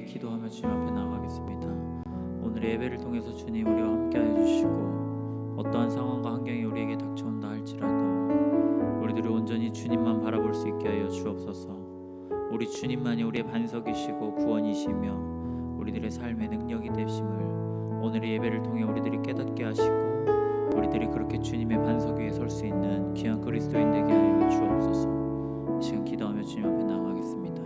기도하며 주님 앞에 나아가겠습니다. 오늘의 예배를 통해서 주님 우리와 함께하여 주시고 어떠한 상황과 환경이 우리에게 닥쳐온다 할지라도 우리들이 온전히 주님만 바라볼 수 있게 하여 주옵소서. 우리 주님만이 우리의 반석이시고 구원이시며 우리들의 삶의 능력이 되심을 오늘의 예배를 통해 우리들이 깨닫게 하시고 우리들이 그렇게 주님의 반석 위에 설 수 있는 귀한 그리스도인 되게 하여 주옵소서. 이 시간 기도하며 주님 앞에 나아가겠습니다.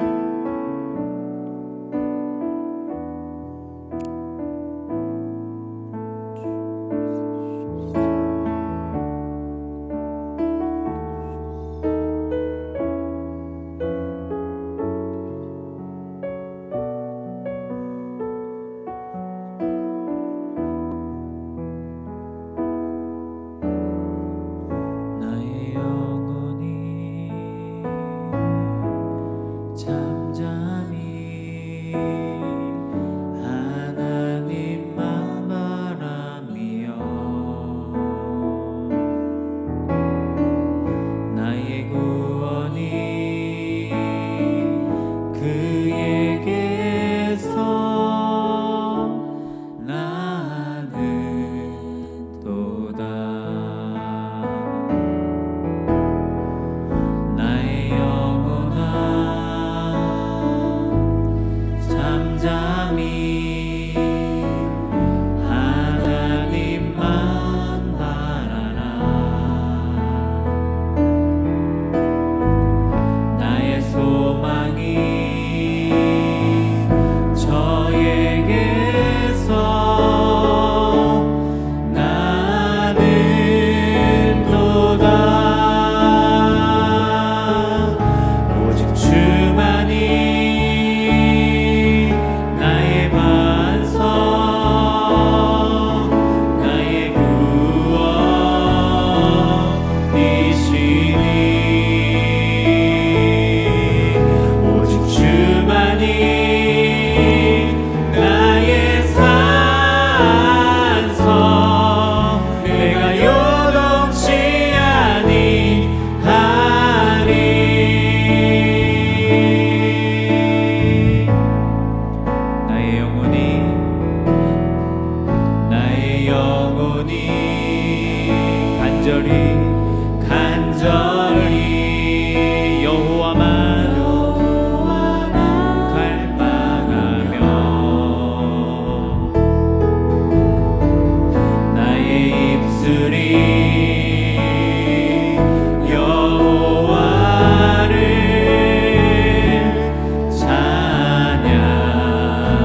간절히 여호와만 갈망하며 나의 입술이 여호와를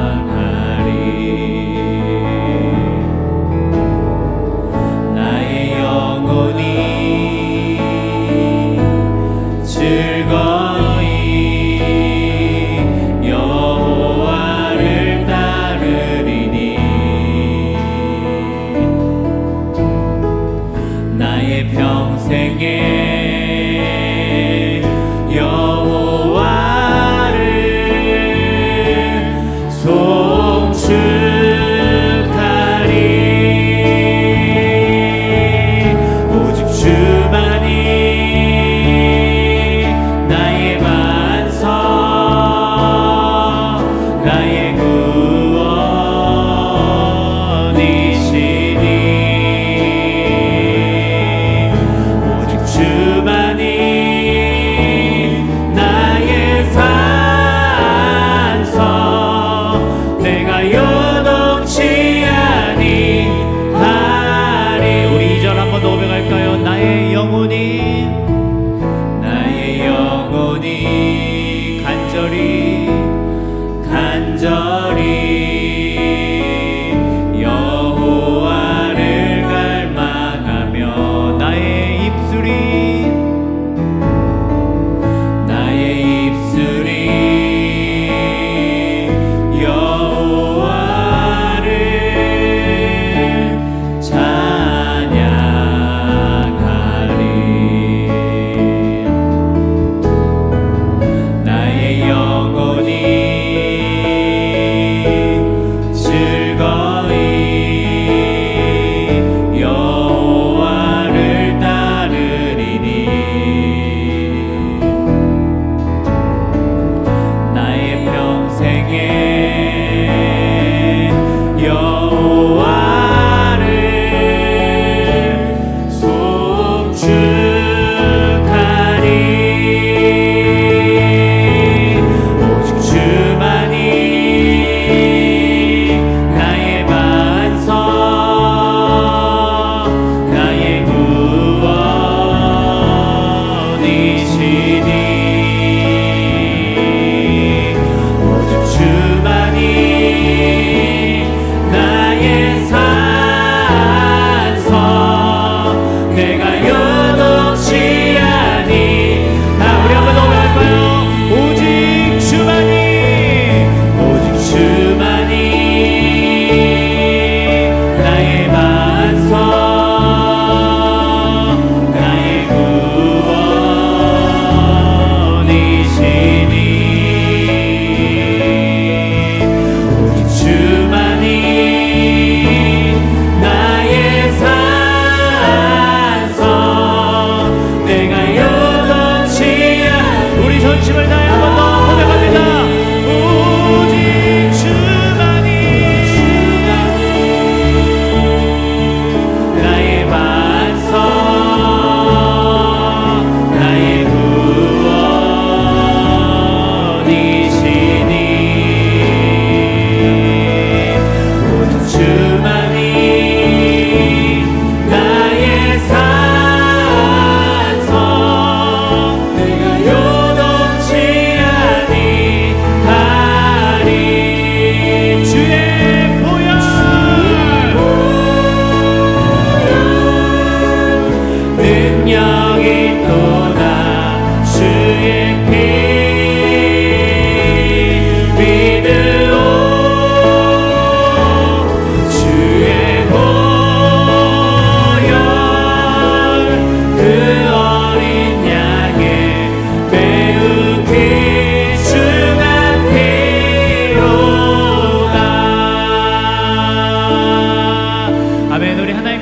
찬양하리. 나의 영혼이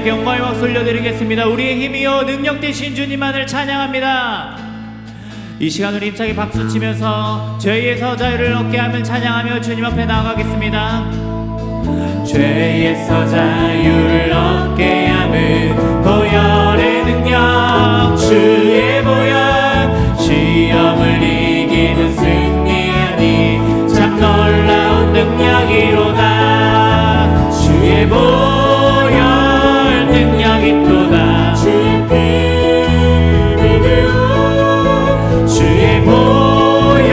주님께 영광의 박수 올려드리겠습니다. 우리의 힘이요 능력 되신 주님만을 찬양합니다. 이 시간 우리 힘차게 박수치면서 죄에서 자유를 얻게 함을 찬양하며 주님 앞에 나아가겠습니다. 죄에서 자유를 얻게 함을 보혈의 능력 주의 보혈 시험을 이기는 승리하니 참 놀라운 능력이로다. 주의 보혈 능력이 또다. 주의 피 믿으오 주의 보혈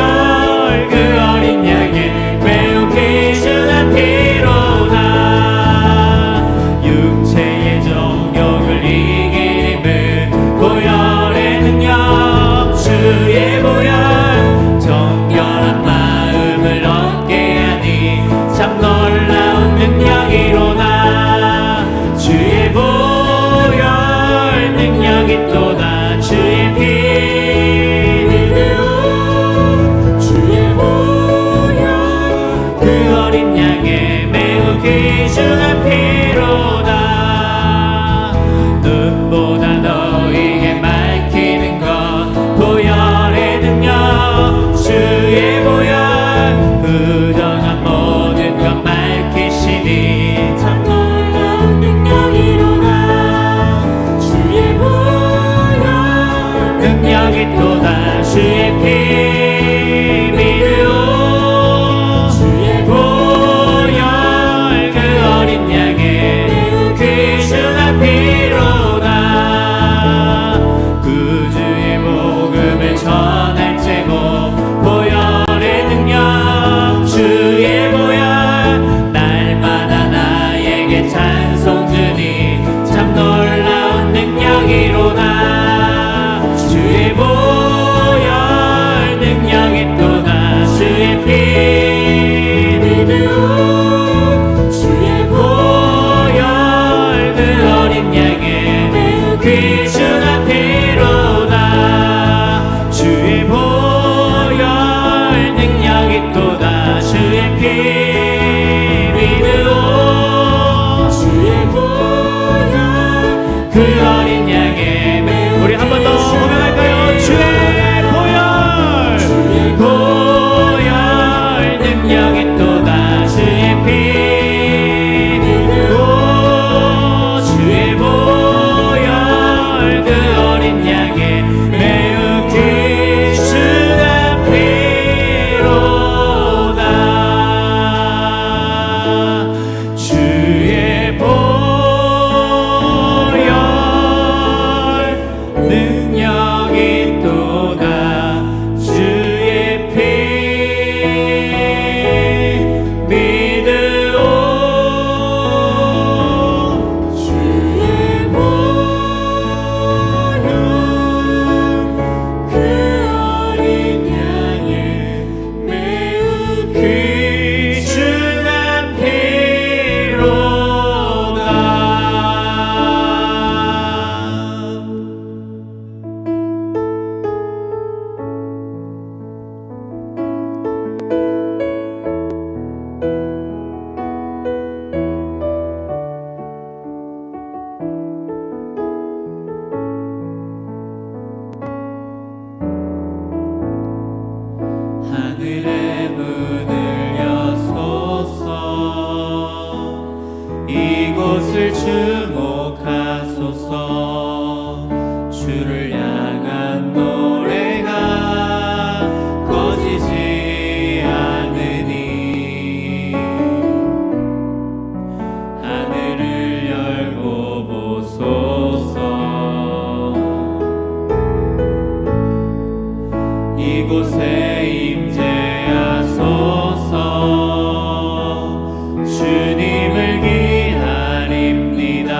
그 어린 양의 매우 귀중한 피로다. 육체의 정욕을 이기는 보혈의 능력 주의 보혈 정결한 마음을 얻게 하니 참 놀라운 능력이로다. 주의 보혈 능력이 또다. 주의 피 믿으오 주의 보혈 그 어린 양의 매우 귀중한 피로다. 눈보다 너에게 밝히는 것 보혈의 능력 주의 보혈 부정한 모든 것 밝히시니 참 놀라운 능력이로다. 주의 보혈 능력이 또다. 주의 피 믿으오 주의 보혈 그 어린 양의 귀중한 피로다. 구주의 복음을 전할 제목 보혈의 능력 주의 보혈 날마다 나에게 찬송 주니 참 놀라운 능력이로다. 주의 보혈 능력이 또다. 주의 피 믿으오 주의 보혈 그 어린 양의 매우 귀중한 피로다. 주의 보혈 능력이 또다. 주의 피 믿으오 주의 보혈 그 어린 양의 매우 우리 한 번 더 고백할까요? 주의 보혈 주의 보혈 능력이 또다. 주의 피 믿으오 주의 보혈 그 어린 양의 매우 귀중한 피로다. 주의 보혈 능력이 또다. 주의 피 믿으오 주의 보혈 그 어린 양의 매우 귀중한 피로다. 하늘의 문을 여소서 이곳을 주목하소서. 주를 향한 노래가 꺼지지 않으니 하늘을 열고 보소서. 이곳에 임재하소서. 주님을 기다립니다.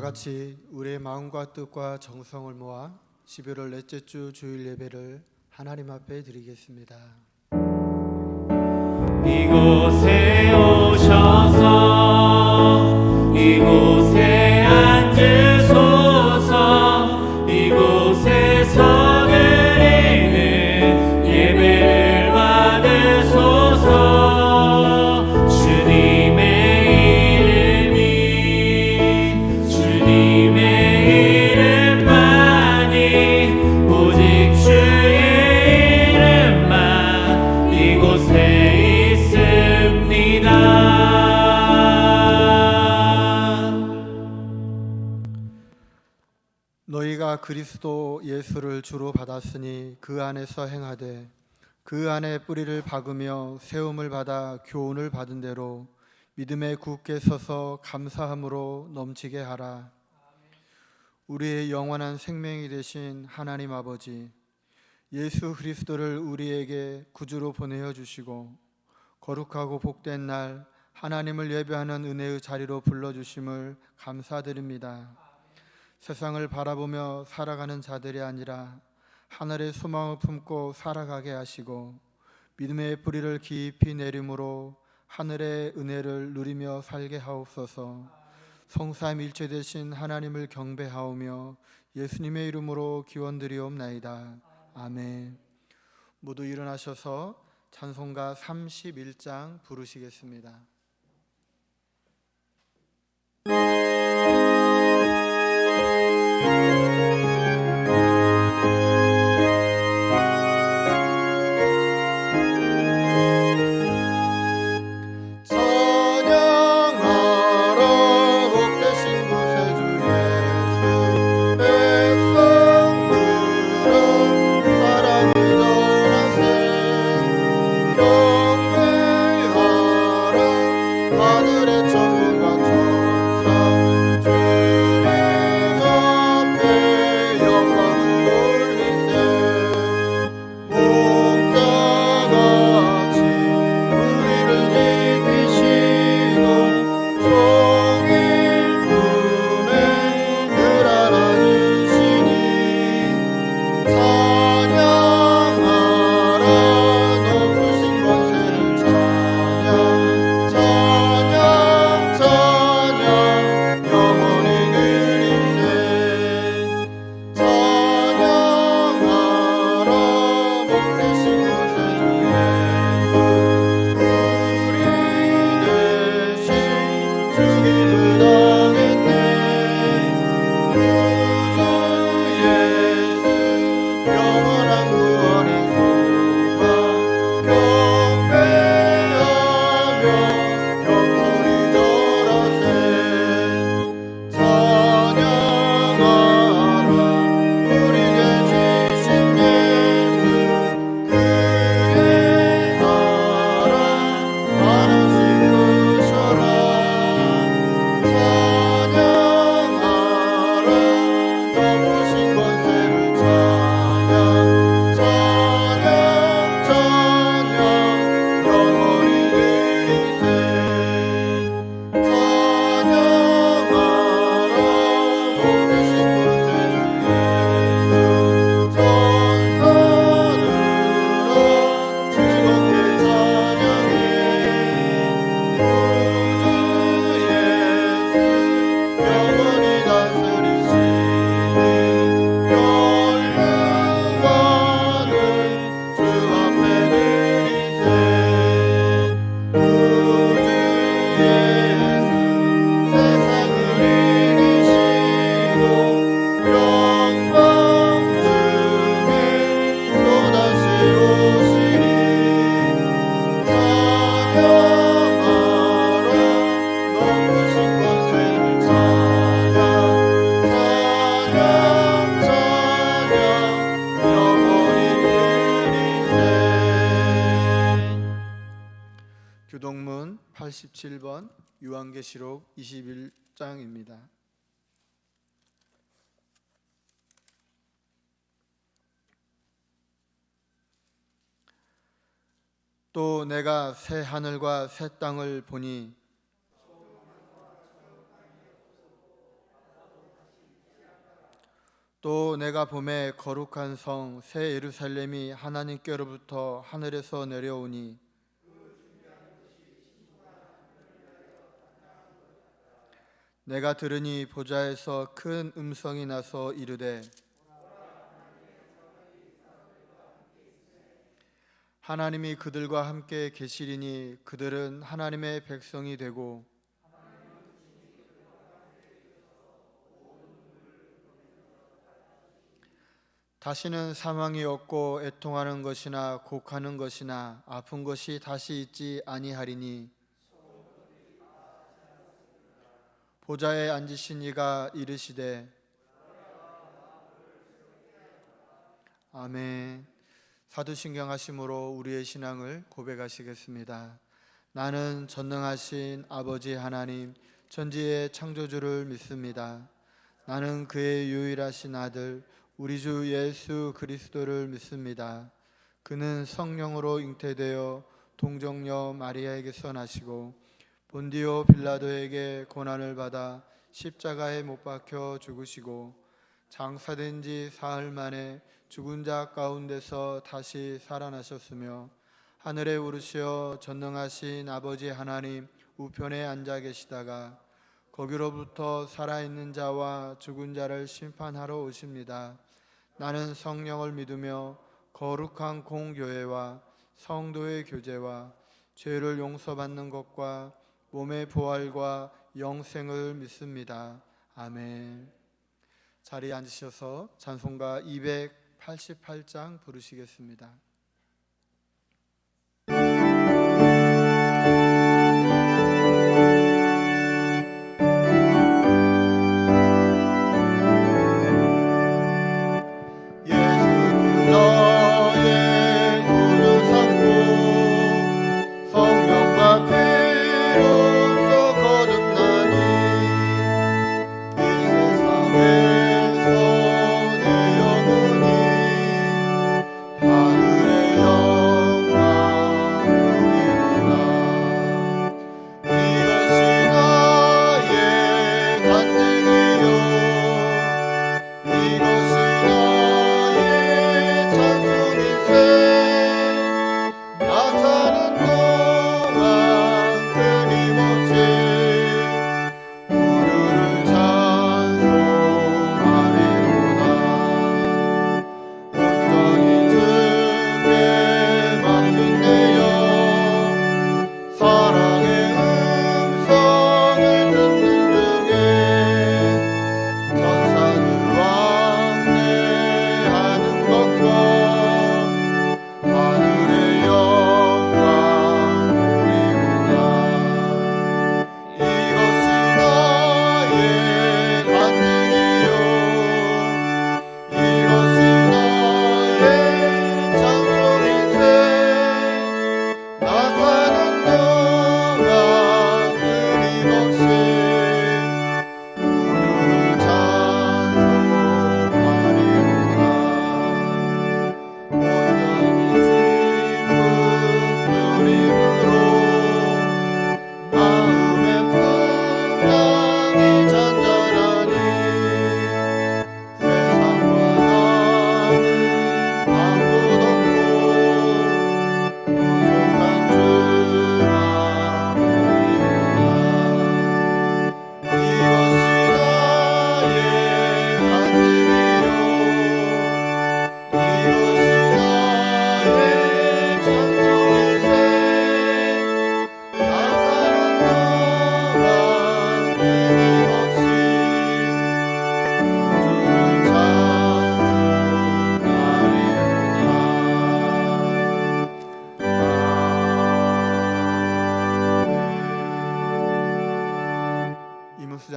같이 우리의 마음과 뜻과 정성을 모아 11월 넷째 주 주일 예배를 하나님 앞에 드리겠습니다. 이곳에 오셔서 이곳에 앉으소서. 이곳에서 드리는 예배를 받으소서. 주님의 이름만이 오직 주의 이름만 이곳에 있습니다. 너희가 그리스도 예수를 주로 받았으니 그 안에서 행하되 그 안에 뿌리를 박으며 세움을 받아 교훈을 받은 대로 믿음에 굳게 서서 감사함으로 넘치게 하라. 우리의 영원한 생명이 되신 하나님 아버지, 예수 그리스도를 우리에게 구주로 보내어 주시고 거룩하고 복된 날 하나님을 예배하는 은혜의 자리로 불러주심을 감사드립니다. 세상을 바라보며 살아가는 자들이 아니라 하늘의 소망을 품고 살아가게 하시고 믿음의 뿌리를 깊이 내림으로 하늘의 은혜를 누리며 살게 하옵소서. 성삼일체 되신 하나님을 경배하오며 예수님의 이름으로 기원드리옵나이다. 아멘. 모두 일어나셔서 찬송가 31장 부르시겠습니다. 교동문 87번 요한계시록 21장입니다. 또 내가 새 하늘과 새 땅을 보니 또 내가 봄에 거룩한 성 새 예루살렘이 하나님께로부터 하늘에서 내려오니 내가 들으니 보좌에서 큰 음성이 나서 이르되 하나님이 그들과 함께 계시리니 그들은 하나님의 백성이 되고 다시는 사망이 없고 애통하는 것이나 곡하는 것이나 아픈 것이 다시 있지 아니하리니 보좌에 앉으신 이가 이르시되 아멘. 사도신경 하심으로 우리의 신앙을 고백하시겠습니다. 나는 전능하신 아버지 하나님 천지의 창조주를 믿습니다. 나는 그의 유일하신 아들 우리 주 예수 그리스도를 믿습니다. 그는 성령으로 잉태되어 동정녀 마리아에게서 나시고 본디오 빌라도에게 고난을 받아 십자가에 못 박혀 죽으시고 장사된 지 사흘 만에 죽은 자 가운데서 다시 살아나셨으며 하늘에 오르시어 전능하신 아버지 하나님 우편에 앉아 계시다가 거기로부터 살아있는 자와 죽은 자를 심판하러 오십니다. 나는 성령을 믿으며 거룩한 공교회와 성도의 교제와 죄를 용서받는 것과 몸의 부활과 영생을 믿습니다. 아멘. 자리에 앉으셔서 찬송가 288장 부르시겠습니다.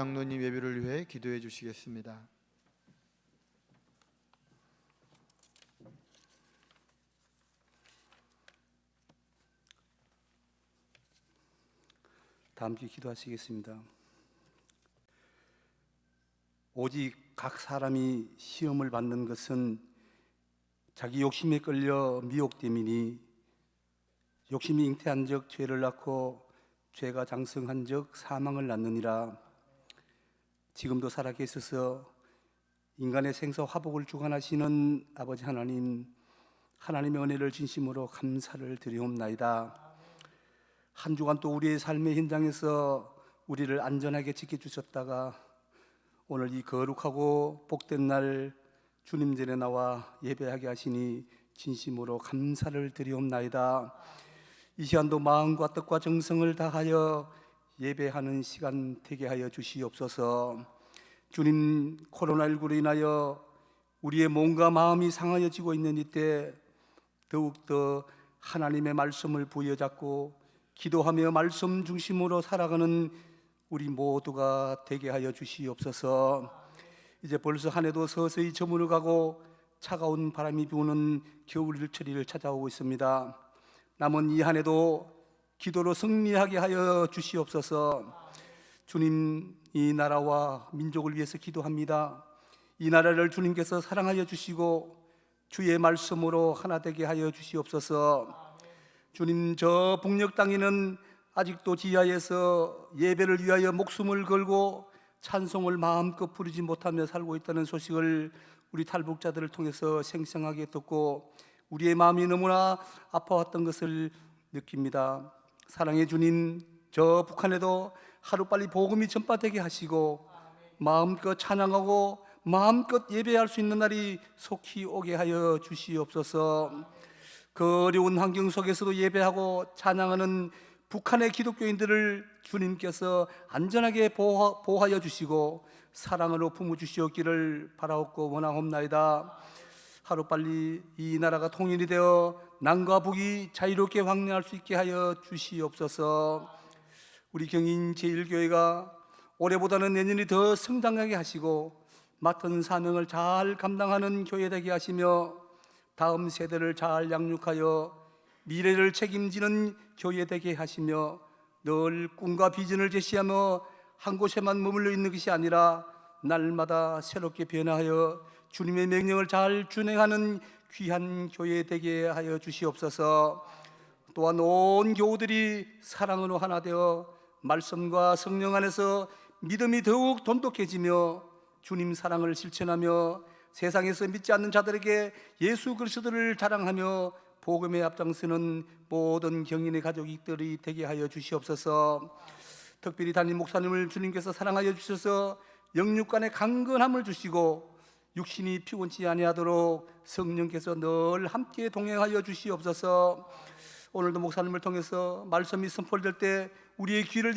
장로님 예배를 위해 기도해 주시겠습니다. 다 함께 기도하시겠습니다. 오직 각 사람이 시험을 받는 것은 자기 욕심에 끌려 미혹됨이니 욕심이 잉태한 적 죄를 낳고 죄가 장성한 적 사망을 낳느니라. 지금도 살아 계셔서 인간의 생사 화복을 주관하시는 아버지 하나님, 하나님의 은혜를 진심으로 감사를 드리옵나이다. 한 주간 또 우리의 삶의 현장에서 우리를 안전하게 지켜주셨다가 오늘 이 거룩하고 복된 날 주님 전에 나와 예배하게 하시니 진심으로 감사를 드리옵나이다. 이 시간도 마음과 뜻과 정성을 다하여 예배하는 시간 되게 하여 주시옵소서. 주님, 코로나19로 인하여 우리의 몸과 마음이 상하여지고 있는 이때 더욱더 하나님의 말씀을 부여잡고 기도하며 말씀 중심으로 살아가는 우리 모두가 되게 하여 주시옵소서. 이제 벌써 한 해도 서서히 저물어가고 차가운 바람이 부는 겨울철이를 찾아오고 있습니다. 남은 이 한 해도 기도로 승리하게 하여 주시옵소서. 주님, 이 나라와 민족을 위해서 기도합니다. 이 나라를 주님께서 사랑하여 주시고 주의 말씀으로 하나 되게 하여 주시옵소서. 주님, 저 북녘 땅에는 아직도 지하에서 예배를 위하여 목숨을 걸고 찬송을 마음껏 부르지 못하며 살고 있다는 소식을 우리 탈북자들을 통해서 생생하게 듣고 우리의 마음이 너무나 아파왔던 것을 느낍니다. 사랑의 주님, 저 북한에도 하루빨리 복음이 전파되게 하시고 마음껏 찬양하고 마음껏 예배할 수 있는 날이 속히 오게 하여 주시옵소서. 그 어려운 환경 속에서도 예배하고 찬양하는 북한의 기독교인들을 주님께서 안전하게 보호하여 주시고 사랑으로 품어주시옵기를 바라옵고 원하옵나이다. 하루빨리 이 나라가 통일이 되어 남과 북이 자유롭게 왕래할 수 있게 하여 주시옵소서. 우리 경인 제1교회가 올해보다는 내년이 더 성장하게 하시고 맡은 사명을 잘 감당하는 교회 되게 하시며 다음 세대를 잘 양육하여 미래를 책임지는 교회 되게 하시며 늘 꿈과 비전을 제시하며 한 곳에만 머물러 있는 것이 아니라 날마다 새롭게 변화하여 주님의 명령을 잘 준행하는 귀한 교회 되게 하여 주시옵소서. 또한 온 교우들이 사랑으로 하나 되어 말씀과 성령 안에서 믿음이 더욱 돈독해지며 주님 사랑을 실천하며 세상에서 믿지 않는 자들에게 예수 그리스도를 자랑하며 복음에 앞장서는 모든 경인의 가족들이 되게 하여 주시옵소서. 특별히 담임 목사님을 주님께서 사랑하여 주셔서 영육간의 강건함을 주시고 육신이 피곤치 아니하도록 성령께서 늘 함께 동행하여 주시옵소서. 오늘도 목사님을 통해서 말씀이 선포될 때 우리의 귀를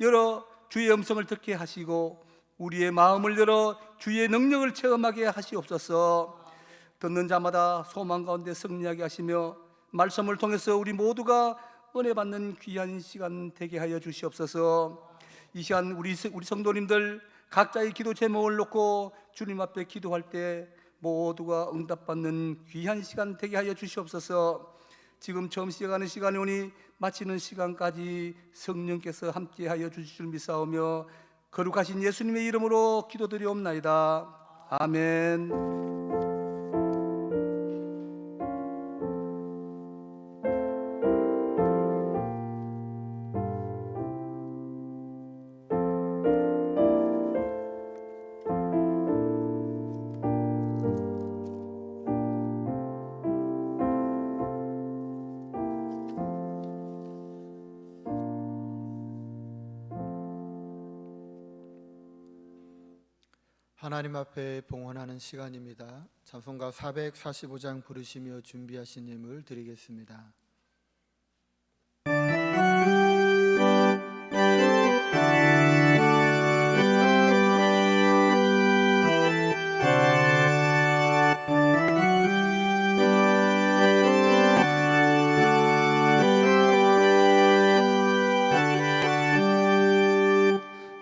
열어 주의 음성을 듣게 하시고 우리의 마음을 열어 주의 능력을 체험하게 하시옵소서. 듣는 자마다 소망 가운데 승리하게 하시며 말씀을 통해서 우리 모두가 은혜 받는 귀한 시간 되게 하여 주시옵소서. 이 시간 우리 성도님들 각자의 기도 제목을 놓고 주님 앞에 기도할 때 모두가 응답받는 귀한 시간 되게 하여 주시옵소서. 지금 처음 시작하는 시간이 오니 마치는 시간까지 성령께서 함께 하여 주실 줄 믿사오며 거룩하신 예수님의 이름으로 기도드리옵나이다. 아멘. 하나님 앞에 봉헌하는 시간입니다. 찬송가 445장 부르시며 준비하신 예물 드리겠습니다.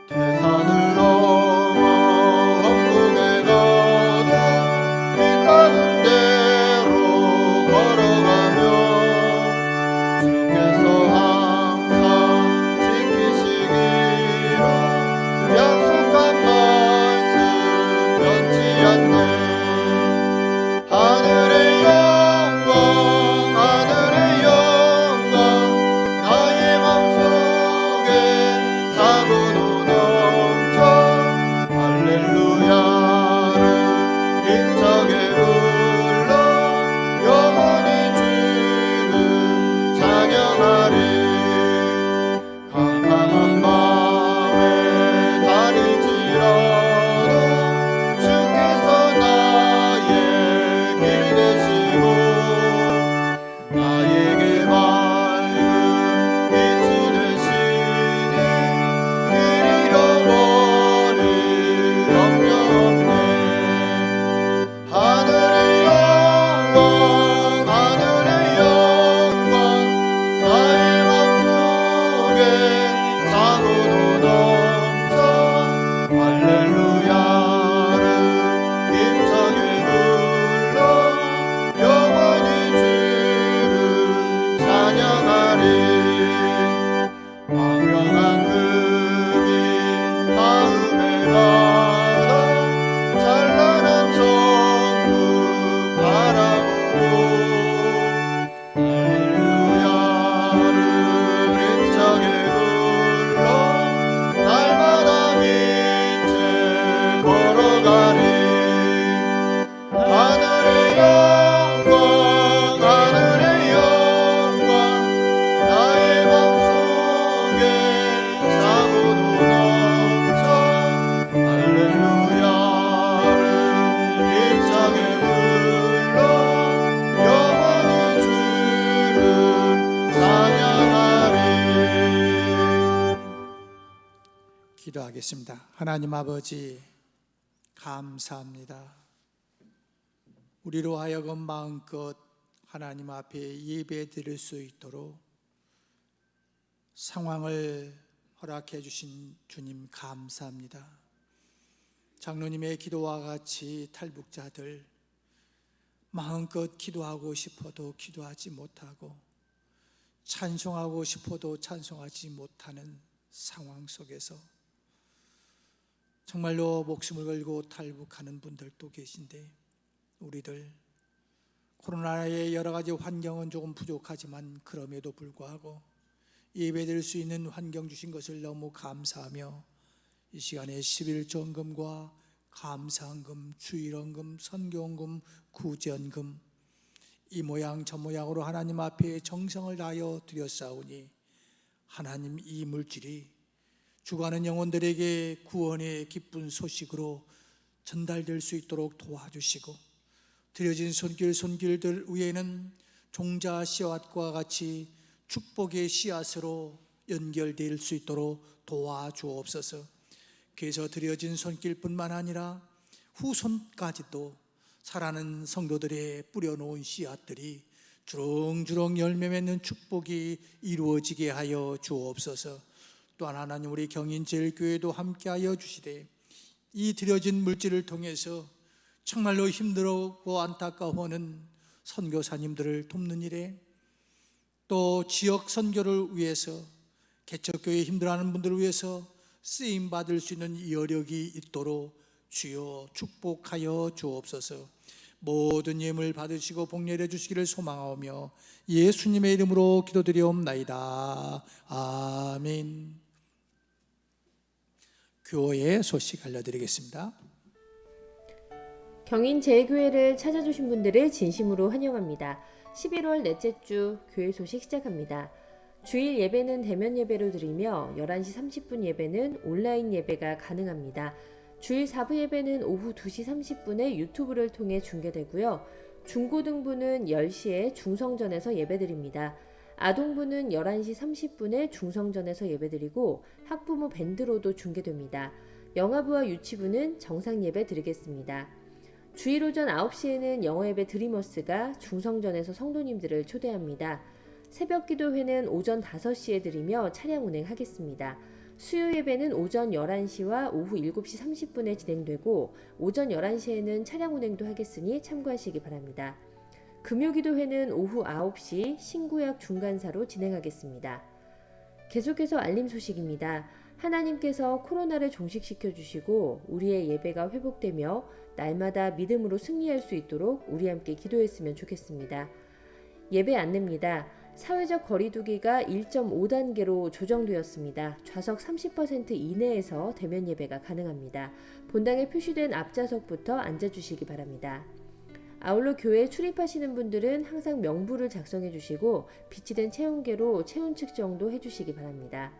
대산을 넘어 천국에 가다 이 가운데로 걸어가며 기도하겠습니다. 하나님 아버지, 감사합니다. 우리로 하여금 마음껏 하나님 앞에 예배 드릴 수 있도록 상황을 허락해 주신 주님 감사합니다. 장로님의 기도와 같이 탈북자들 마음껏 기도하고 싶어도 기도하지 못하고 찬송하고 싶어도 찬송하지 못하는 상황 속에서 정말로 목숨을 걸고 탈북하는 분들도 계신데, 우리들 코로나의 여러 가지 환경은 조금 부족하지만 그럼에도 불구하고 예배드릴 수 있는 환경 주신 것을 너무 감사하며 이 시간에 11조헌금과 감사헌금, 주일헌금, 선교헌금, 구제헌금 이 모양 저 모양으로 하나님 앞에 정성을 다하여 드렸사오니 하나님, 이 물질이 죽어가는 영혼들에게 구원의 기쁜 소식으로 전달될 수 있도록 도와주시고, 드려진 손길들 위에는 종자 씨앗과 같이 축복의 씨앗으로 연결될 수 있도록 도와주옵소서. 그래서 드려진 손길뿐만 아니라 후손까지도 살아가는 성도들의 뿌려놓은 씨앗들이 주렁주렁 열매 맺는 축복이 이루어지게 하여 주옵소서. 또한 하나님, 우리 경인제일교회도 함께하여 주시되 이 드려진 물질을 통해서 정말로 힘들고 안타까워하는 선교사님들을 돕는 일에, 또 지역 선교를 위해서 개척교회 힘들어하는 분들을 위해서 쓰임받을 수 있는 여력이 있도록 주여 축복하여 주옵소서. 모든 예물 받으시고 복 내려 주시기를 소망하오며 예수님의 이름으로 기도드리옵나이다. 아멘. 교회 소식 알려드리겠습니다. 경인제일교회를 찾아주신 분들을 진심으로 환영합니다. 11월 넷째 주 교회 소식 시작합니다. 주일 예배는 대면 예배로 드리며 11시 30분 예배는 온라인 예배가 가능합니다. 주일 4부 예배는 오후 2시 30분에 유튜브를 통해 중계되고요. 중고등부는 10시에 중성전에서 예배드립니다. 아동부는 11시 30분에 중성전에서 예배드리고 학부모 밴드로도 중계됩니다. 영아부와 유치부는 정상 예배 드리겠습니다. 주일 오전 9시에는 영어예배 드리머스가 중성전에서 성도님들을 초대합니다. 새벽기도회는 오전 5시에 드리며 차량 운행하겠습니다. 수요예배는 오전 11시와 오후 7시 30분에 진행되고 오전 11시에는 차량 운행도 하겠으니 참고하시기 바랍니다. 금요기도회는 오후 9시 신구약 중간사로 진행하겠습니다. 계속해서 알림 소식입니다. 하나님께서 코로나를 종식시켜 주시고 우리의 예배가 회복되며 날마다 믿음으로 승리할 수 있도록 우리 함께 기도했으면 좋겠습니다. 예배 안내입니다. 사회적 거리두기가 1.5단계로 조정되었습니다. 좌석 30% 이내에서 대면 예배가 가능합니다. 본당에 표시된 앞좌석부터 앉아주시기 바랍니다. 아울러 교회에 출입하시는 분들은 항상 명부를 작성해 주시고 비치된 체온계로 체온 측정도 해주시기 바랍니다.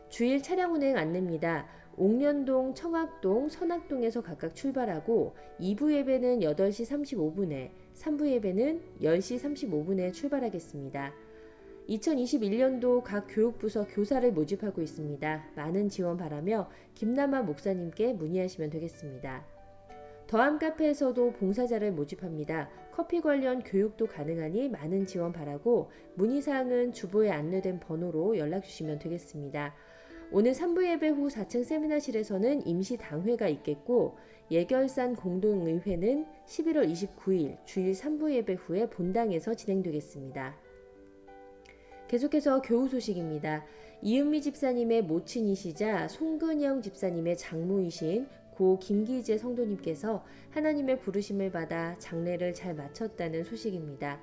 주일 차량 운행 안내입니다. 옥년동, 청학동, 선학동에서 각각 출발하고 2부 예배는 8시 35분에, 3부 예배는 10시 35분에 출발하겠습니다. 2021년도 각 교육부서 교사를 모집하고 있습니다. 많은 지원 바라며 김남아 목사님께 문의하시면 되겠습니다. 더함 카페에서도 봉사자를 모집합니다. 커피 관련 교육도 가능하니 많은 지원 바라고 문의사항은 주보에 안내된 번호로 연락주시면 되겠습니다. 오늘 3부 예배 후 4층 세미나실에서는 임시 당회가 있겠고 예결산 공동의회는 11월 29일 주일 3부 예배 후에 본당에서 진행되겠습니다. 계속해서 교우 소식입니다. 이은미 집사님의 모친이시자 송근영 집사님의 장모이신 고 김기재 성도님께서 하나님의 부르심을 받아 장례를 잘 마쳤다는 소식입니다.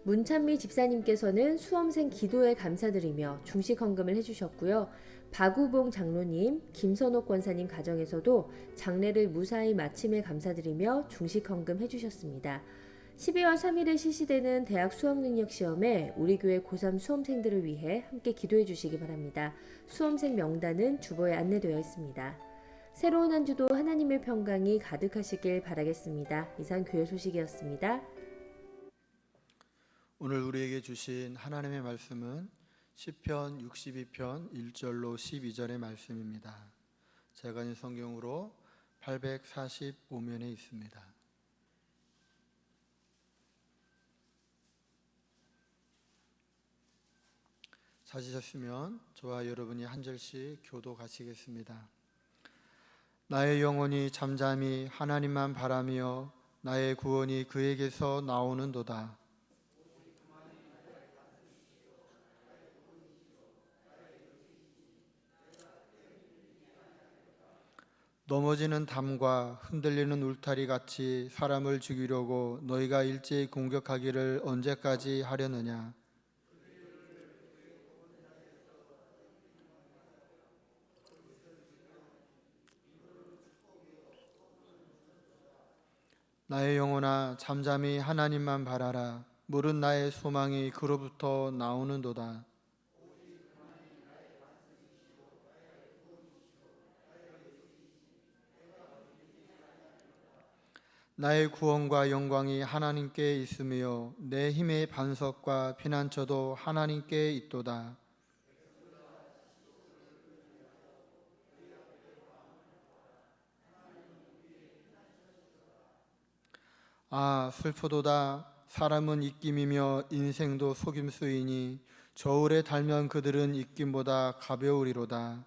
문찬미 집사님께서는 수험생 기도에 감사드리며 중식 헌금을 해주셨고요. 박우봉 장로님, 김선옥 권사님 가정에서도 장례를 무사히 마침에 감사드리며 중식 헌금 해주셨습니다. 12월 3일에 실시되는 대학 수학능력시험에 우리 교회 고3 수험생들을 위해 함께 기도해 주시기 바랍니다. 수험생 명단은 주보에 안내되어 있습니다. 새로운 한 주도 하나님의 평강이 가득하시길 바라겠습니다. 이상 교회 소식이었습니다. 오늘 우리에게 주신 하나님의 말씀은 시편 62편 1절로 12절의 말씀입니다. 제가 성경으로 845면에 있습니다. 찾으셨으면 저와 여러분이 한 절씩 교독하시겠습니다. 나의 영혼이 잠잠히 하나님만 바라며 나의 구원이 그에게서 나오는도다. 넘어지는 담과 흔들리는 울타리 같이 사람을 죽이려고 너희가 일제히 공격하기를 언제까지 하려느냐. 나의 영혼아 잠잠히 하나님만 바라라. 물은 나의 소망이 그로부터 나오는도다. 나의 구원과 영광이 하나님께 있으며 내 힘의 반석과 피난처도 하나님께 있도다. 아 슬프도다. 사람은 입김이며 인생도 속임수이니 저울에 달면 그들은 입김보다 가벼우리로다.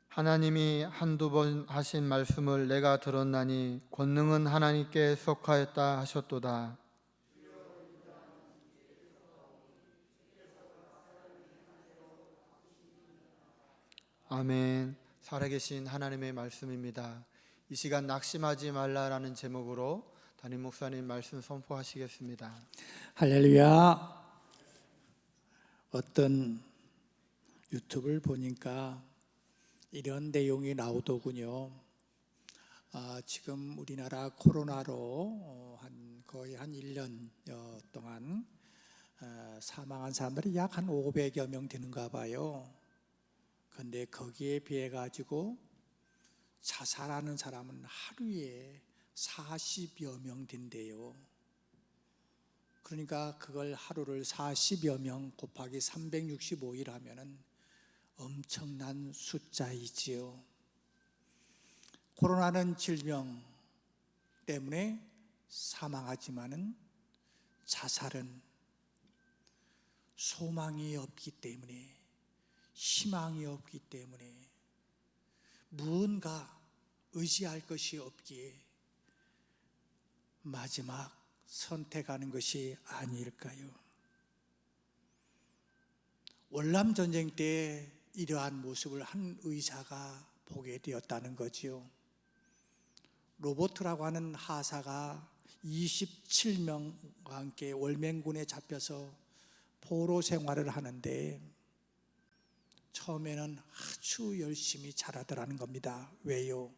하나님이 한두 번 하신 말씀을 내가 들었나니 권능은 하나님께 속하였다 하셨도다. 아멘. 살아계신 하나님의 말씀입니다. 이 시간 낙심하지 말라라는 제목으로 담임 목사님 말씀 선포하시겠습니다. 할렐루야. 어떤 유튜브를 보니까 이런 내용이 나오더군요. 지금 우리나라 코로나로 거의 한 1년 동안 사망한 사람들이 약 한 500여 명 되는가 봐요. 근데 거기에 비해 가지고 자살하는 사람은 하루에 40여 명 된대요. 그러니까 그걸 하루를 40여 명 곱하기 365일 하면은 엄청난 숫자이지요. 코로나는 질병 때문에 사망하지만은 자살은 소망이 없기 때문에, 희망이 없기 때문에, 무언가 의지할 것이 없기에 마지막 선택하는 것이 아닐까요? 월남 전쟁 때 이러한 모습을 한 의사가 보게 되었다는 거지요. 로버트라고 하는 하사가 27명과 함께 월맹군에 잡혀서 포로 생활을 하는데 처음에는 아주 열심히 잘하더라는 겁니다. 왜요?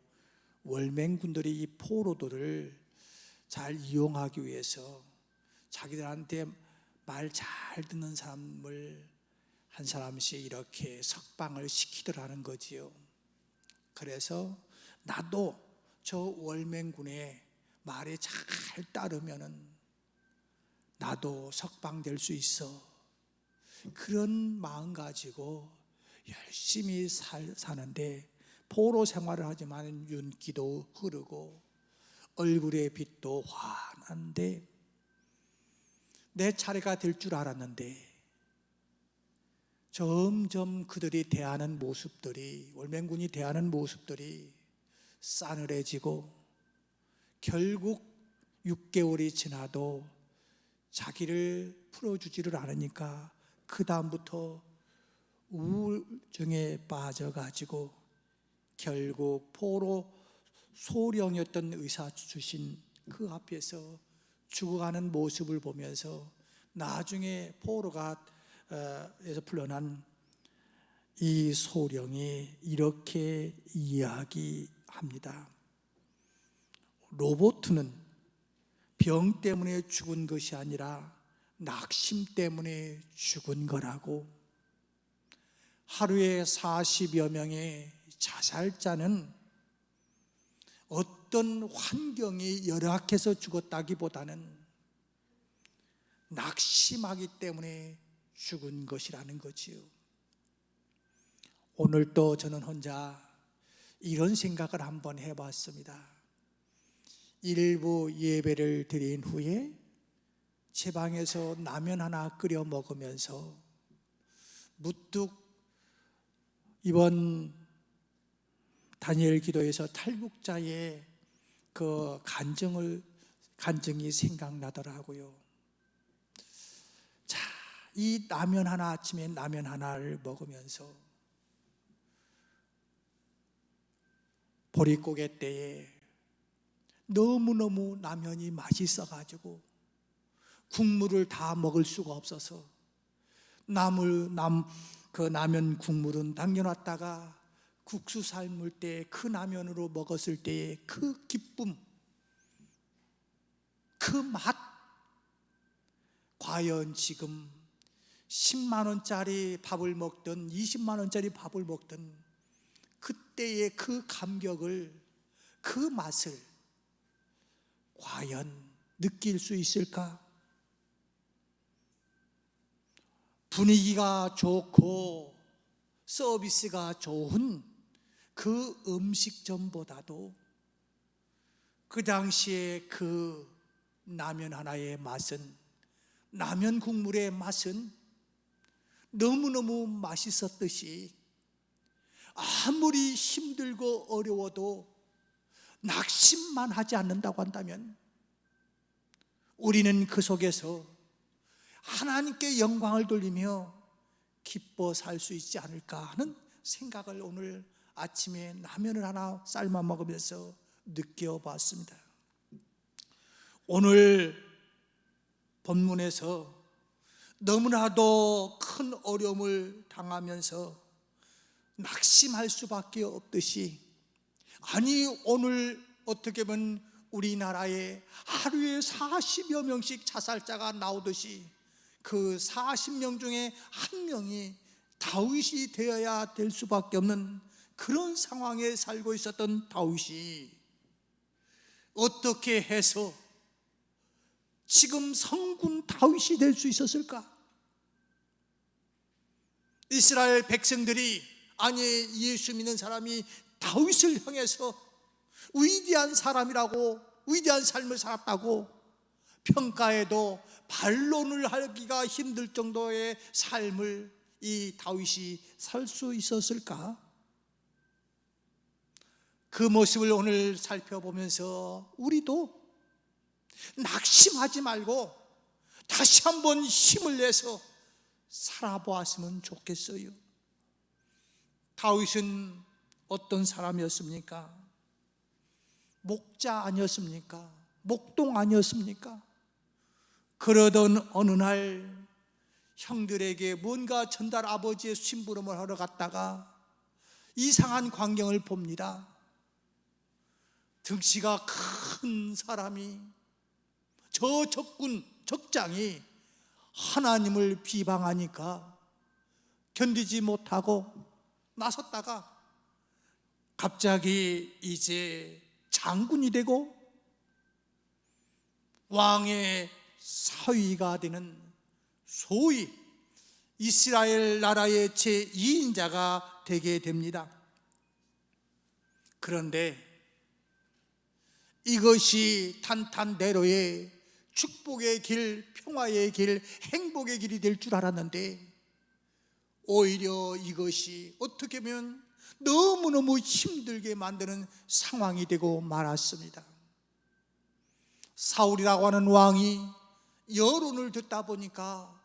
월맹군들이 이 포로들을 잘 이용하기 위해서 자기들한테 말 잘 듣는 사람을 한 사람씩 이렇게 석방을 시키더라는 거지요. 그래서 나도 저 월맹군의 말에 잘 따르면은 나도 석방될 수 있어. 그런 마음 가지고 열심히 사는데 포로 생활을 하지만 윤기도 흐르고 얼굴의 빛도 환한데 내 차례가 될 줄 알았는데 점점 그들이 대하는 모습들이, 월맹군이 대하는 모습들이 싸늘해지고 결국 6개월이 지나도 자기를 풀어주지를 않으니까 그 다음부터 우울증에 빠져가지고 결국 포로 소령이었던 의사 주신 그 앞에서 죽어가는 모습을 보면서 나중에 포로가 에서 풀려난 이 소령이 이렇게 이야기합니다. 로버트는 병 때문에 죽은 것이 아니라 낙심 때문에 죽은 거라고. 하루에 40여 명의 자살자는 어떤 어떤 환경이 열악해서 죽었다기보다는 낙심하기 때문에 죽은 것이라는 거지요. 오늘 또 저는 혼자 이런 생각을 한번 해봤습니다. 일부 예배를 드린 후에 제 방에서 라면 하나 끓여 먹으면서 문득 이번 다니엘 기도에서 탈북자의 그 간증이 생각나더라고요. 자, 이 라면 하나, 아침에 라면 하나를 먹으면서 보릿고개 때에 너무너무 라면이 맛있어가지고 국물을 다 먹을 수가 없어서 그 라면 국물은 남겨놨다가 국수 삶을 때 그 라면으로 먹었을 때의 그 기쁨, 그 맛, 과연 지금 10만 원짜리 밥을 먹든 20만 원짜리 밥을 먹든 그때의 그 감격을, 그 맛을 과연 느낄 수 있을까? 분위기가 좋고 서비스가 좋은 그 음식점보다도 그 당시에 그 라면 하나의 맛은, 라면 국물의 맛은 너무너무 맛있었듯이 아무리 힘들고 어려워도 낙심만 하지 않는다고 한다면 우리는 그 속에서 하나님께 영광을 돌리며 기뻐 살 수 있지 않을까 하는 생각을 오늘 아침에 라면을 하나 삶아 먹으면서 느껴봤습니다. 오늘 본문에서 너무나도 큰 어려움을 당하면서 낙심할 수밖에 없듯이, 아니 오늘 어떻게 보면 우리나라에 하루에 40여 명씩 자살자가 나오듯이 그 40명 중에 한 명이 다윗이 되어야 될 수밖에 없는 그런 상황에 살고 있었던 다윗이 어떻게 해서 지금 성군 다윗이 될 수 있었을까? 이스라엘 백성들이, 아니 예수 믿는 사람이 다윗을 향해서 위대한 사람이라고, 위대한 삶을 살았다고 평가해도 반론을 하기가 힘들 정도의 삶을 이 다윗이 살 수 있었을까? 그 모습을 오늘 살펴보면서 우리도 낙심하지 말고 다시 한번 힘을 내서 살아보았으면 좋겠어요. 다윗은 어떤 사람이었습니까? 목자 아니었습니까? 목동 아니었습니까? 그러던 어느 날 형들에게 뭔가 전달 아버지의 심부름을 하러 갔다가 이상한 광경을 봅니다. 덩치가 큰 사람이, 저 적장이 하나님을 비방하니까 견디지 못하고 나섰다가 갑자기 이제 장군이 되고 왕의 사위가 되는, 소위 이스라엘 나라의 제2인자가 되게 됩니다. 그런데 이것이 탄탄대로의 축복의 길, 평화의 길, 행복의 길이 될 줄 알았는데 오히려 이것이 어떻게 보면 너무너무 힘들게 만드는 상황이 되고 말았습니다. 사울이라고 하는 왕이 여론을 듣다 보니까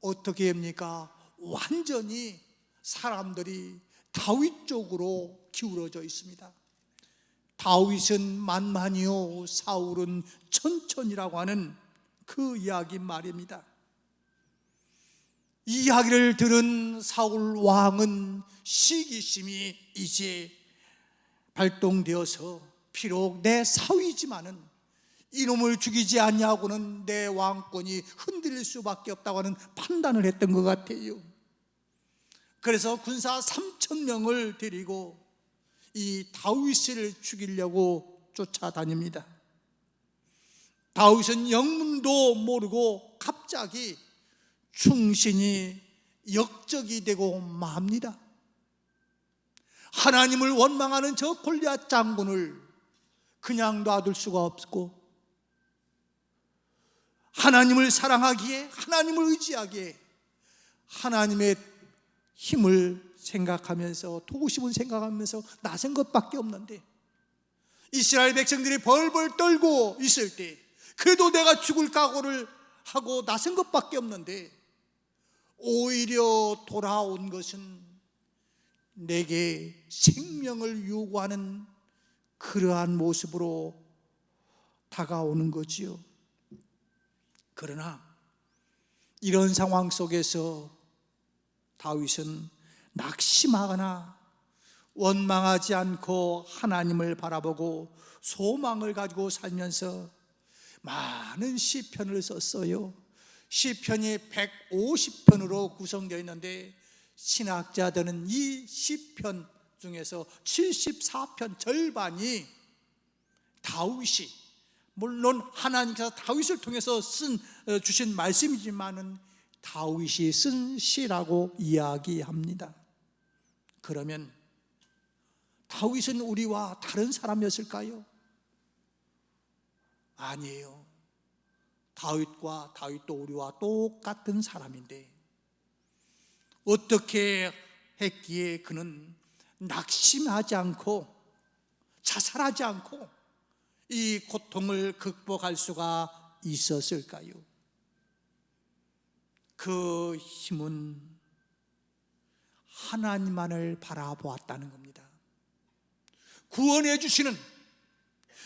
어떻게 합니까? 완전히 사람들이 다윗 쪽으로 기울어져 있습니다. 다윗은 만만이요 사울은 천천이라고 하는 그 이야기 말입니다. 이 이야기를 들은 사울 왕은 시기심이 이제 발동되어서 비록 내 사위지만은 이놈을 죽이지 않냐고는 내 왕권이 흔들릴 수밖에 없다고 하는 판단을 했던 것 같아요. 그래서 군사 3,000명을 데리고 이 다윗을 죽이려고 쫓아다닙니다. 다윗은 영문도 모르고 갑자기 충신이 역적이 되고 맙니다. 하나님을 원망하는 저 골리앗 장군을 그냥 놔둘 수가 없고, 하나님을 사랑하기에, 하나님을 의지하기에 하나님의 힘을 생각하면서, 도우심을 생각하면서 나선 것밖에 없는데, 이스라엘 백성들이 벌벌 떨고 있을 때 그래도 내가 죽을 각오를 하고 나선 것밖에 없는데, 오히려 돌아온 것은 내게 생명을 요구하는 그러한 모습으로 다가오는 거지요. 그러나 이런 상황 속에서 다윗은 낙심하거나 원망하지 않고 하나님을 바라보고 소망을 가지고 살면서 많은 시편을 썼어요. 시편이 150편으로 구성되어 있는데, 신학자들은 이 시편 중에서 74편 절반이 다윗이, 물론 하나님께서 다윗을 통해서 주신 말씀이지만은 다윗이 쓴 시라고 이야기합니다. 그러면 다윗은 우리와 다른 사람이었을까요? 아니에요. 다윗도 우리와 똑같은 사람인데, 어떻게 했기에 그는 낙심하지 않고 자살하지 않고 이 고통을 극복할 수가 있었을까요? 그 힘은 하나님만을 바라보았다는 겁니다. 구원해 주시는,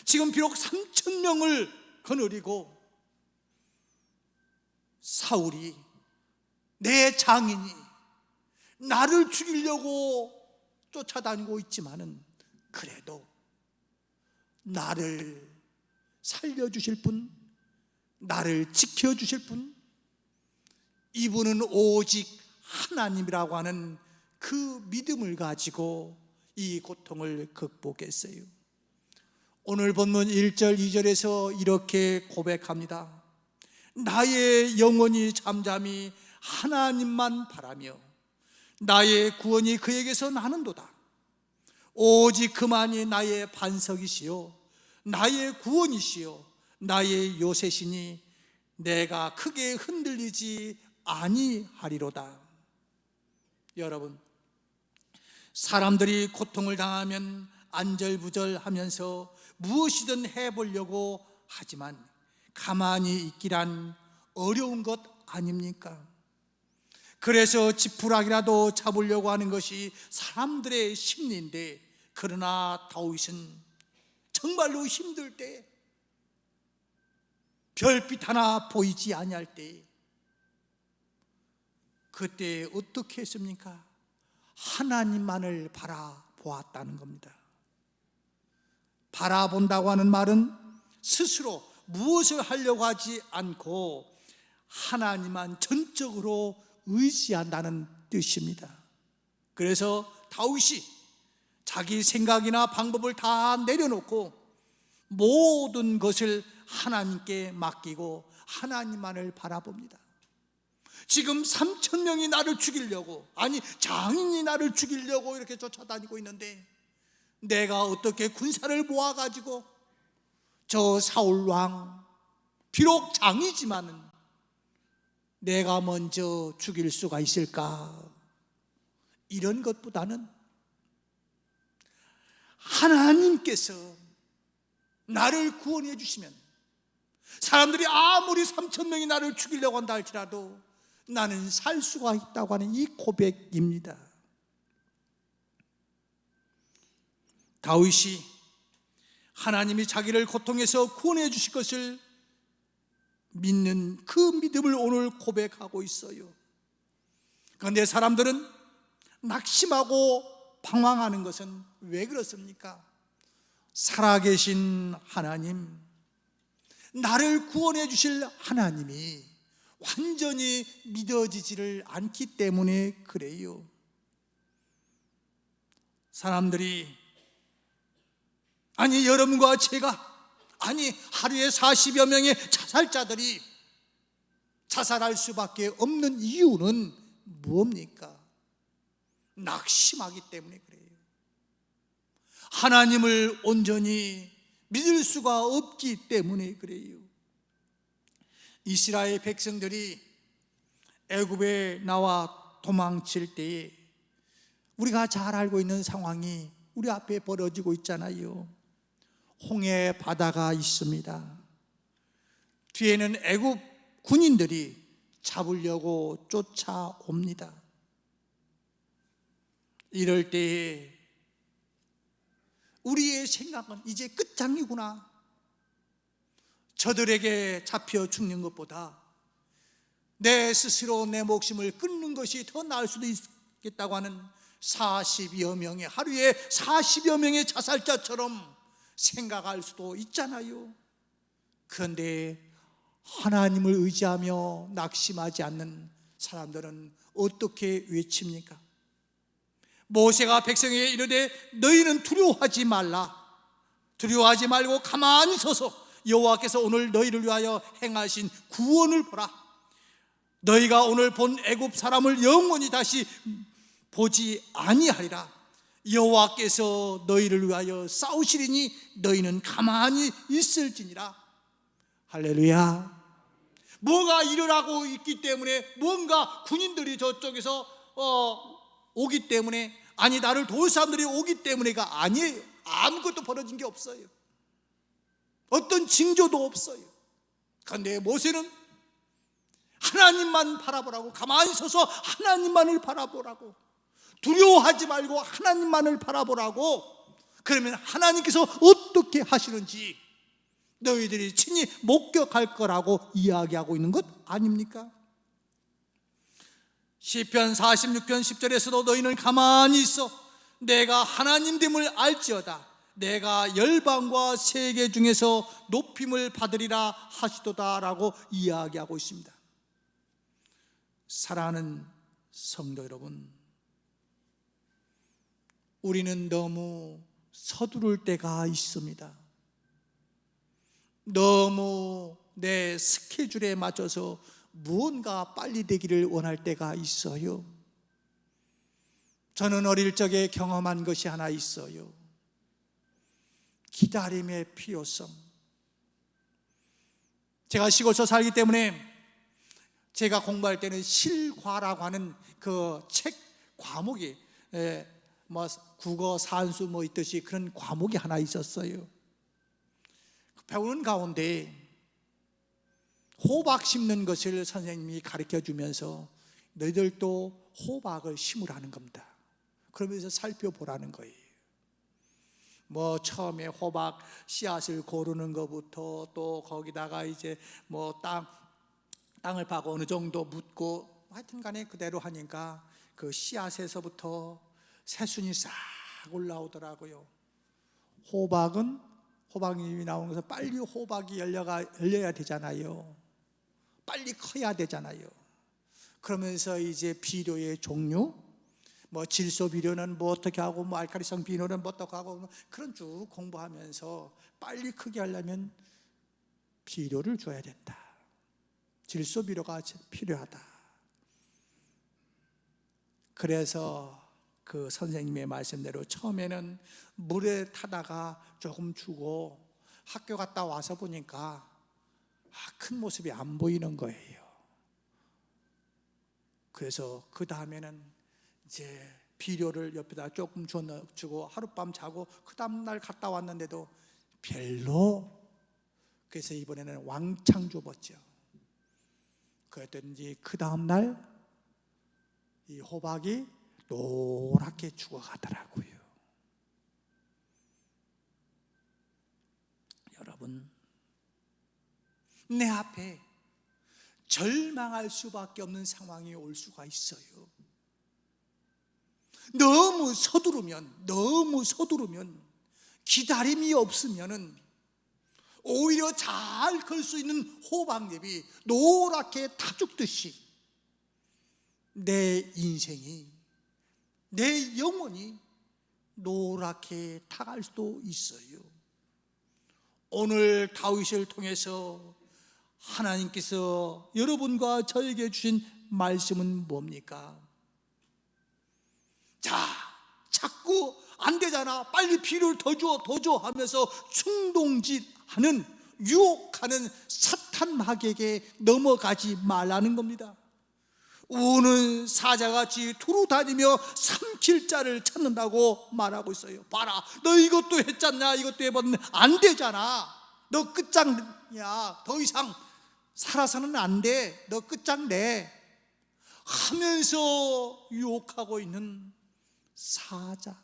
지금 비록 3,000명을 거느리고 사울이, 내 장인이 나를 죽이려고 쫓아다니고 있지만은 그래도 나를 살려주실 분, 나를 지켜주실 분, 이분은 오직 하나님이라고 하는 그 믿음을 가지고 이 고통을 극복했어요. 오늘 본문 1절 2절에서 이렇게 고백합니다. 나의 영혼이 잠잠히 하나님만 바라며 나의 구원이 그에게서 나는도다. 오직 그만이 나의 반석이시요 나의 구원이시요 나의 요새시니 내가 크게 흔들리지 아니하리로다. 여러분, 사람들이 고통을 당하면 안절부절하면서 무엇이든 해보려고 하지만 가만히 있기란 어려운 것 아닙니까? 그래서 지푸라기라도 잡으려고 하는 것이 사람들의 심리인데, 그러나 다윗은 정말로 힘들 때, 별빛 하나 보이지 아니할 때, 그때 어떻게 했습니까? 하나님만을 바라보았다는 겁니다. 바라본다고 하는 말은 스스로 무엇을 하려고 하지 않고 하나님만 전적으로 의지한다는 뜻입니다. 그래서 다윗이 자기 생각이나 방법을 다 내려놓고 모든 것을 하나님께 맡기고 하나님만을 바라봅니다. 지금 3,000명이 나를 죽이려고, 아니 장인이 나를 죽이려고 이렇게 쫓아다니고 있는데, 내가 어떻게 군사를 모아가지고 저 사울왕, 비록 장이지만은 내가 먼저 죽일 수가 있을까? 이런 것보다는 하나님께서 나를 구원해 주시면, 사람들이 아무리 3,000명이 나를 죽이려고 한다 할지라도 나는 살 수가 있다고 하는 이 고백입니다. 다윗이 하나님이 자기를 고통에서 구원해 주실 것을 믿는 그 믿음을 오늘 고백하고 있어요. 그런데 사람들은 낙심하고 방황하는 것은 왜 그렇습니까? 살아계신 하나님, 나를 구원해 주실 하나님이 완전히 믿어지지를 않기 때문에 그래요. 사람들이 아니 여러분과 제가, 아니 하루에 40여 명의 자살자들이 자살할 수밖에 없는 이유는 뭡니까? 낙심하기 때문에 그래요. 하나님을 온전히 믿을 수가 없기 때문에 그래요. 이스라엘 백성들이 애굽에 나와 도망칠 때에 우리가 잘 알고 있는 상황이 우리 앞에 벌어지고 있잖아요. 홍해 바다가 있습니다. 뒤에는 애굽 군인들이 잡으려고 쫓아옵니다. 이럴 때에 우리의 생각은 이제 끝장이구나, 저들에게 잡혀 죽는 것보다 내 스스로 내 목숨을 끊는 것이 더 나을 수도 있겠다고 하는 40여 명의, 하루에 40여 명의 자살자처럼 생각할 수도 있잖아요. 그런데 하나님을 의지하며 낙심하지 않는 사람들은 어떻게 외칩니까? 모세가 백성에게 이르되 너희는 두려워하지 말라, 두려워하지 말고 가만히 서서 여호와께서 오늘 너희를 위하여 행하신 구원을 보라. 너희가 오늘 본 애굽 사람을 영원히 다시 보지 아니하리라. 여호와께서 너희를 위하여 싸우시리니 너희는 가만히 있을지니라. 할렐루야. 뭐가 일어나고 있기 때문에, 뭔가 군인들이 저쪽에서 오기 때문에, 아니 나를 도울 사람들이 오기 때문에가 아니에요. 아무것도 벌어진 게 없어요. 어떤 징조도 없어요. 그런데 모세는 하나님만 바라보라고, 가만히 서서 하나님만을 바라보라고, 두려워하지 말고 하나님만을 바라보라고. 그러면 하나님께서 어떻게 하시는지 너희들이 친히 목격할 거라고 이야기하고 있는 것 아닙니까? 시편 46편 10절에서도 너희는 가만히 있어 내가 하나님됨을 알지어다. 내가 열방과 세계 중에서 높임을 받으리라 하시도다 라고 이야기하고 있습니다. 사랑하는 성도 여러분, 우리는 너무 서두를 때가 있습니다. 너무 내 스케줄에 맞춰서 무언가 빨리 되기를 원할 때가 있어요. 저는 어릴 적에 경험한 것이 하나 있어요. 기다림의 필요성. 제가 시골서 살기 때문에 제가 공부할 때는 실과라고 하는 그 책 과목이 뭐 국어, 산수 뭐 있듯이 그런 과목이 하나 있었어요. 배우는 가운데 호박 심는 것을 선생님이 가르쳐 주면서 너희들도 호박을 심으라는 겁니다. 그러면서 살펴보라는 거예요. 뭐 처음에 호박 씨앗을 고르는 것부터 또 거기다가 이제 뭐 땅을 파고 어느 정도 묻고 하여튼 간에 그대로 하니까 그 씨앗에서부터 새순이 싹 올라오더라고요. 호박잎이 나오는 것은 빨리 호박이 열려야 되잖아요. 빨리 커야 되잖아요. 그러면서 이제 비료의 종류, 뭐 질소 비료는 뭐 어떻게 하고, 뭐 알칼리성 비료는 뭐 어떻게 하고, 그런 쭉 공부하면서 빨리 크게 하려면 비료를 줘야 된다. 질소 비료가 필요하다. 그래서 그 선생님의 말씀대로 처음에는 물에 타다가 조금 주고 학교 갔다 와서 보니까 큰 모습이 안 보이는 거예요. 그래서 그 다음에는 이제 비료를 옆에다 조금 주고 하룻밤 자고 그 다음날 갔다 왔는데도 별로. 그래서 이번에는 왕창 줘봤죠. 그랬더니 그 다음날 이 호박이 노랗게 죽어가더라고요. 여러분, 내 앞에 절망할 수밖에 없는 상황이 올 수가 있어요. 너무 서두르면 기다림이 없으면은 오히려 잘 클 수 있는 호박잎이 노랗게 타 죽듯이 내 인생이, 내 영혼이 노랗게 타갈 수도 있어요. 오늘 다윗을 통해서 하나님께서 여러분과 저에게 주신 말씀은 뭡니까? 자, 자꾸 안 되잖아, 빨리 비료를 더 줘 하면서 충동질하는, 유혹하는 사탄 마귀에게 넘어가지 말라는 겁니다. 우는 사자같이 두루 다니며 삼킬 자를 찾는다고 말하고 있어요. 봐라, 너 이것도 했잖냐, 이것도 해봤는데 안 되잖아, 너 끝장이야, 더 이상 살아서는 안 돼, 너 끝장내 하면서 유혹하고 있는 사자와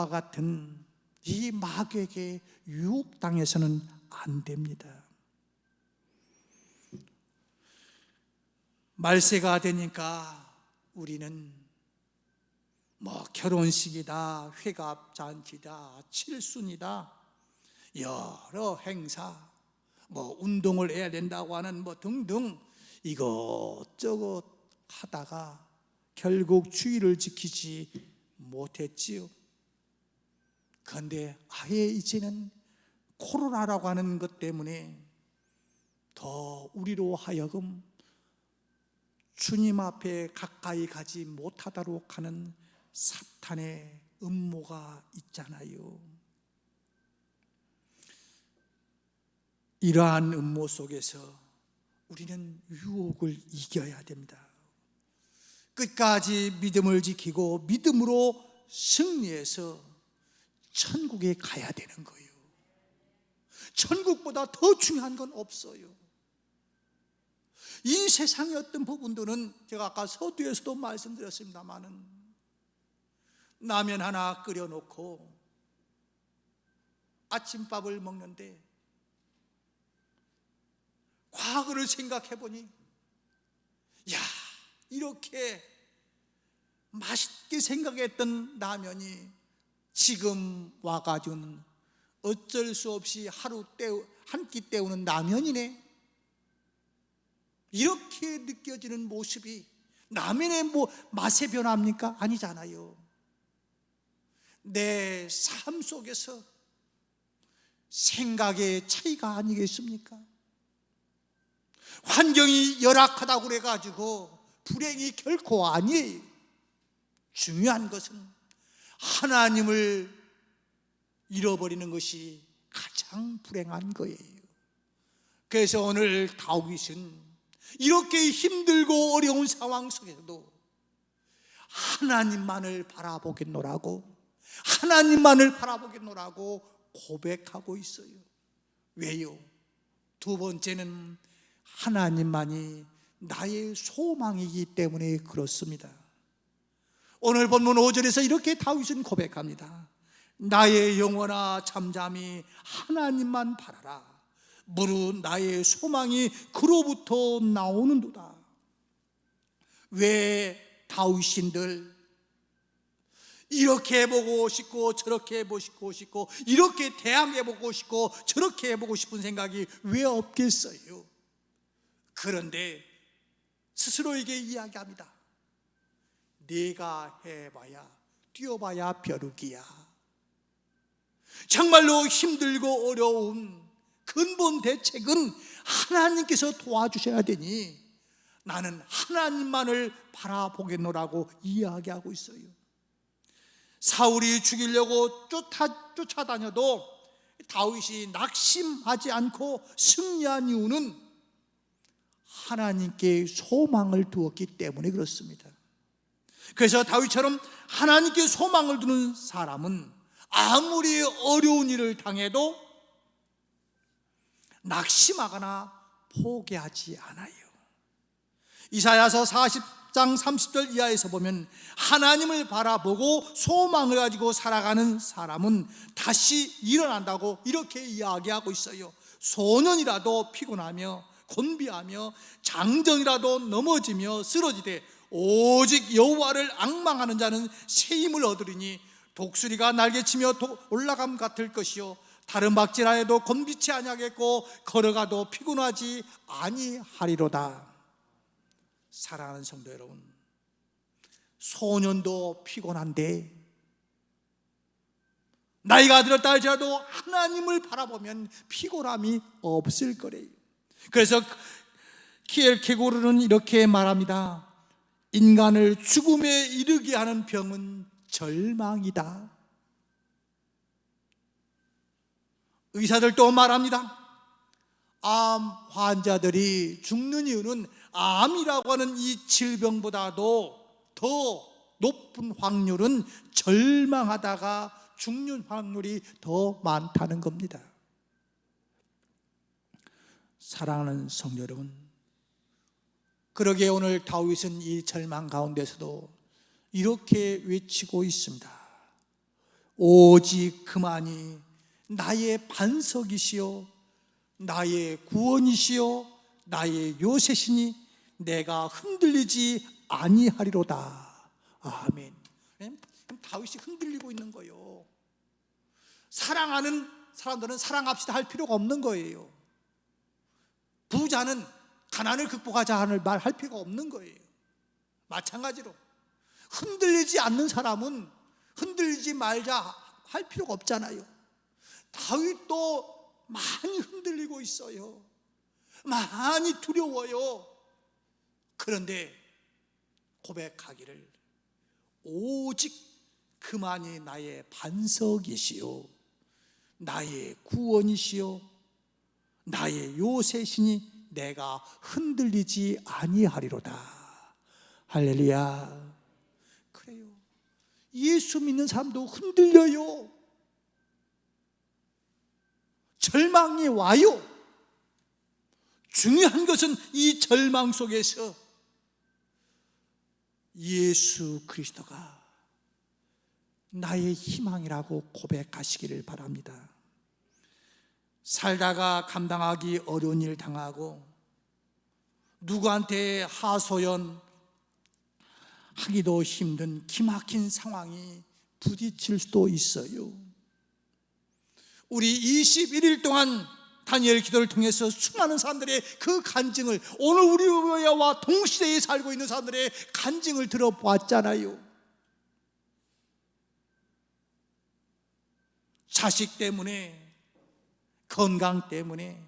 같은 이 마귀에게 유혹당해서는 안 됩니다. 말세가 되니까 우리는 결혼식이다, 회갑잔치다, 칠순이다, 여러 행사, 운동을 해야 된다고 하는 등등 이것저것 하다가 결국 주의를 지키지 못했지요. 그런데 아예 이제는 코로나라고 하는 것 때문에 더 우리로 하여금 주님 앞에 가까이 가지 못하도록 하는 사탄의 음모가 있잖아요. 이러한 음모 속에서 우리는 유혹을 이겨야 됩니다. 끝까지 믿음을 지키고 믿음으로 승리해서 천국에 가야 되는 거예요. 천국보다 더 중요한 건 없어요. 이 세상의 어떤 부분들은 제가 아까 서두에서도 말씀드렸습니다마는, 라면 하나 끓여놓고 아침밥을 먹는데 과거를 생각해 보니, 야, 이렇게 맛있게 생각했던 라면이 지금 와가지고는 어쩔 수 없이 한 끼 때우는 라면이네, 이렇게 느껴지는 모습이 라면의 맛의 변화입니까? 아니잖아요. 내 삶 속에서 생각의 차이가 아니겠습니까? 환경이 열악하다고 그래가지고 불행이 결코 아니에요. 중요한 것은 하나님을 잃어버리는 것이 가장 불행한 거예요. 그래서 오늘 다윗은 이렇게 힘들고 어려운 상황 속에서도 하나님만을 바라보겠노라고 고백하고 있어요. 왜요? 두 번째는 하나님만이 나의 소망이기 때문에 그렇습니다. 오늘 본문 5절에서 이렇게 다윗은 고백합니다. 나의 영혼아 잠잠히 하나님만 바라라. 무릇 나의 소망이 그로부터 나오는도다. 왜 다윗인들 이렇게 해보고 싶고 저렇게 해보고 싶고 이렇게 대항해보고 싶고 저렇게 해보고 싶은 생각이 왜 없겠어요? 그런데 스스로에게 이야기합니다. 네가 해봐야 뛰어봐야 벼룩이야. 정말로 힘들고 어려운 근본 대책은 하나님께서 도와주셔야 되니 나는 하나님만을 바라보겠노라고 이야기하고 있어요. 사울이 죽이려고 쫓아다녀도 다윗이 낙심하지 않고 승리한 이유는 하나님께 소망을 두었기 때문에 그렇습니다. 그래서 다윗처럼 하나님께 소망을 두는 사람은 아무리 어려운 일을 당해도 낙심하거나 포기하지 않아요. 이사야서 40장 30절 이하에서 보면 하나님을 바라보고 소망을 가지고 살아가는 사람은 다시 일어난다고 이렇게 이야기하고 있어요. 소년이라도 피곤하며 곤비하며 장정이라도 넘어지며 쓰러지되 오직 여호와를 앙망하는 자는 새 힘을 얻으리니 독수리가 날개치며 올라감 같을 것이요 다른 박질하여도 곤비치 아니하겠고 걸어가도 피곤하지 아니하리로다. 사랑하는 성도 여러분, 소년도 피곤한데 나이가 들었다 할지라도 하나님을 바라보면 피곤함이 없을 거래요. 그래서 키엘케고르는 이렇게 말합니다. 인간을 죽음에 이르게 하는 병은 절망이다. 의사들도 말합니다. 암 환자들이 죽는 이유는 암이라고 하는 이 질병보다도 더 높은 확률은 절망하다가 죽는 확률이 더 많다는 겁니다. 사랑하는 성도 여러분, 그러기에 오늘 다윗은 이 절망 가운데서도 이렇게 외치고 있습니다. 오직 그만이 나의 반석이시요 나의 구원이시요 나의 요새시니 내가 흔들리지 아니하리로다. 아멘. 다윗이 흔들리고 있는 거예요. 사랑하는 사람들은 사랑합시다 할 필요가 없는 거예요. 부자는 가난을 극복하자 하는 말 할 필요가 없는 거예요. 마찬가지로 흔들리지 않는 사람은 흔들리지 말자 할 필요가 없잖아요. 다윗도 많이 흔들리고 있어요. 많이 두려워요. 그런데 고백하기를 오직 그만이 나의 반석이시요 나의 구원이시요 나의 요새시니 내가 흔들리지 아니하리로다. 할렐루야. 그래요. 예수 믿는 사람도 흔들려요. 절망이 와요. 중요한 것은 이 절망 속에서 예수 그리스도가 나의 희망이라고 고백하시기를 바랍니다. 살다가 감당하기 어려운 일 당하고 누구한테 하소연 하기도 힘든 기막힌 상황이 부딪힐 수도 있어요. 우리 21일 동안 다니엘 기도를 통해서 수많은 사람들의 그 간증을, 오늘 우리와 동시대에 살고 있는 사람들의 간증을 들어보았잖아요. 자식 때문에, 건강 때문에,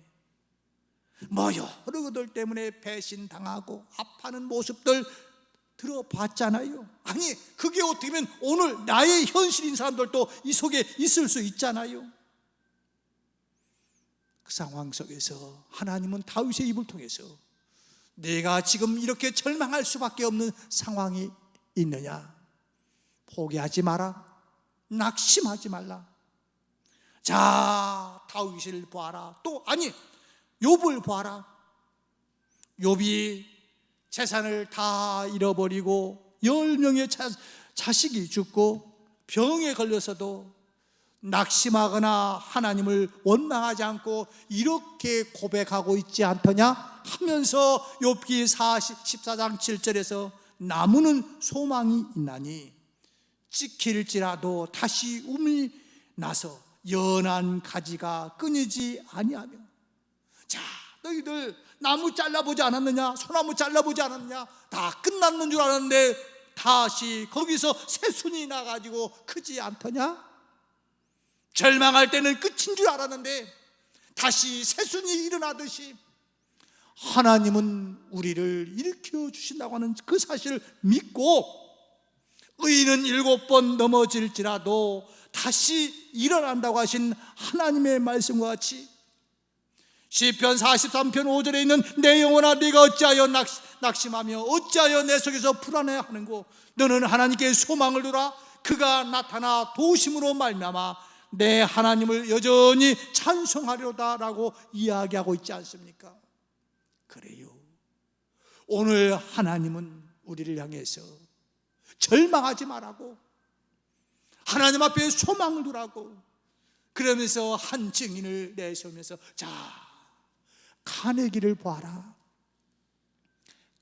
여러 것들 때문에 배신당하고 아파하는 모습들 들어봤잖아요. 아니, 그게 어떻게 보면 오늘 나의 현실인 사람들도 이 속에 있을 수 있잖아요. 그 상황 속에서 하나님은 다윗의 입을 통해서 내가 지금 이렇게 절망할 수밖에 없는 상황이 있느냐, 포기하지 마라, 낙심하지 말라. 자, 다윗을 보아라. 또 아니, 욥을 보아라. 욥이 재산을 다 잃어버리고 10명의 자식이 죽고 병에 걸려서도 낙심하거나 하나님을 원망하지 않고 이렇게 고백하고 있지 않더냐 하면서 욥기 14장 7절에서 나무는 소망이 있나니 찍힐지라도 다시 움이 나서 연한 가지가 끊이지 아니하며. 자, 너희들 나무 잘라보지 않았느냐, 소나무 잘라보지 않았느냐, 다 끝났는 줄 알았는데 다시 거기서 새순이 나가지고 크지 않더냐. 절망할 때는 끝인 줄 알았는데 다시 새순이 일어나듯이 하나님은 우리를 일으켜 주신다고 하는 그 사실을 믿고, 의인은 7번 넘어질지라도 다시 일어난다고 하신 하나님의 말씀과 같이 시편 43편 5절에 있는 내 영혼아 네가 어찌하여 낙심하며 어찌하여 내 속에서 불안해하는고, 너는 하나님께 소망을 두라. 그가 나타나 도우심으로 말미암아 내 하나님을 여전히 찬송하리로다 라고 이야기하고 있지 않습니까? 그래요. 오늘 하나님은 우리를 향해서 절망하지 말라고, 하나님 앞에 소망을 두라고, 그러면서 한 증인을 내세우면서 자, 카네기를 보아라.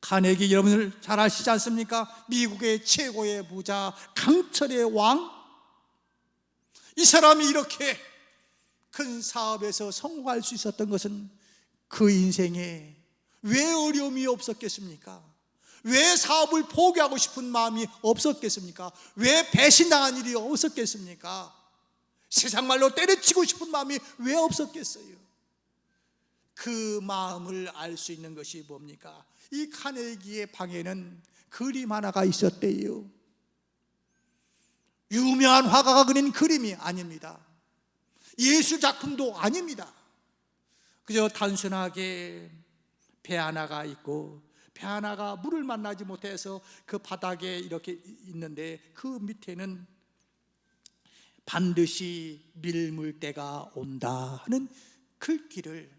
카네기 여러분들 잘 아시지 않습니까? 미국의 최고의 부자, 강철의 왕. 이 사람이 이렇게 큰 사업에서 성공할 수 있었던 것은 그 인생에 왜 어려움이 없었겠습니까? 왜 사업을 포기하고 싶은 마음이 없었겠습니까? 왜 배신당한 일이 없었겠습니까? 세상 말로 때려치고 싶은 마음이 왜 없었겠어요? 그 마음을 알 수 있는 것이 뭡니까? 이 카네기의 방에는 그림 하나가 있었대요. 유명한 화가가 그린 그림이 아닙니다. 예술 작품도 아닙니다. 그저 단순하게 배 하나가 있고, 배 하나가 물을 만나지 못해서 그 바닥에 이렇게 있는데, 그 밑에는 반드시 밀물 때가 온다 하는 글귀를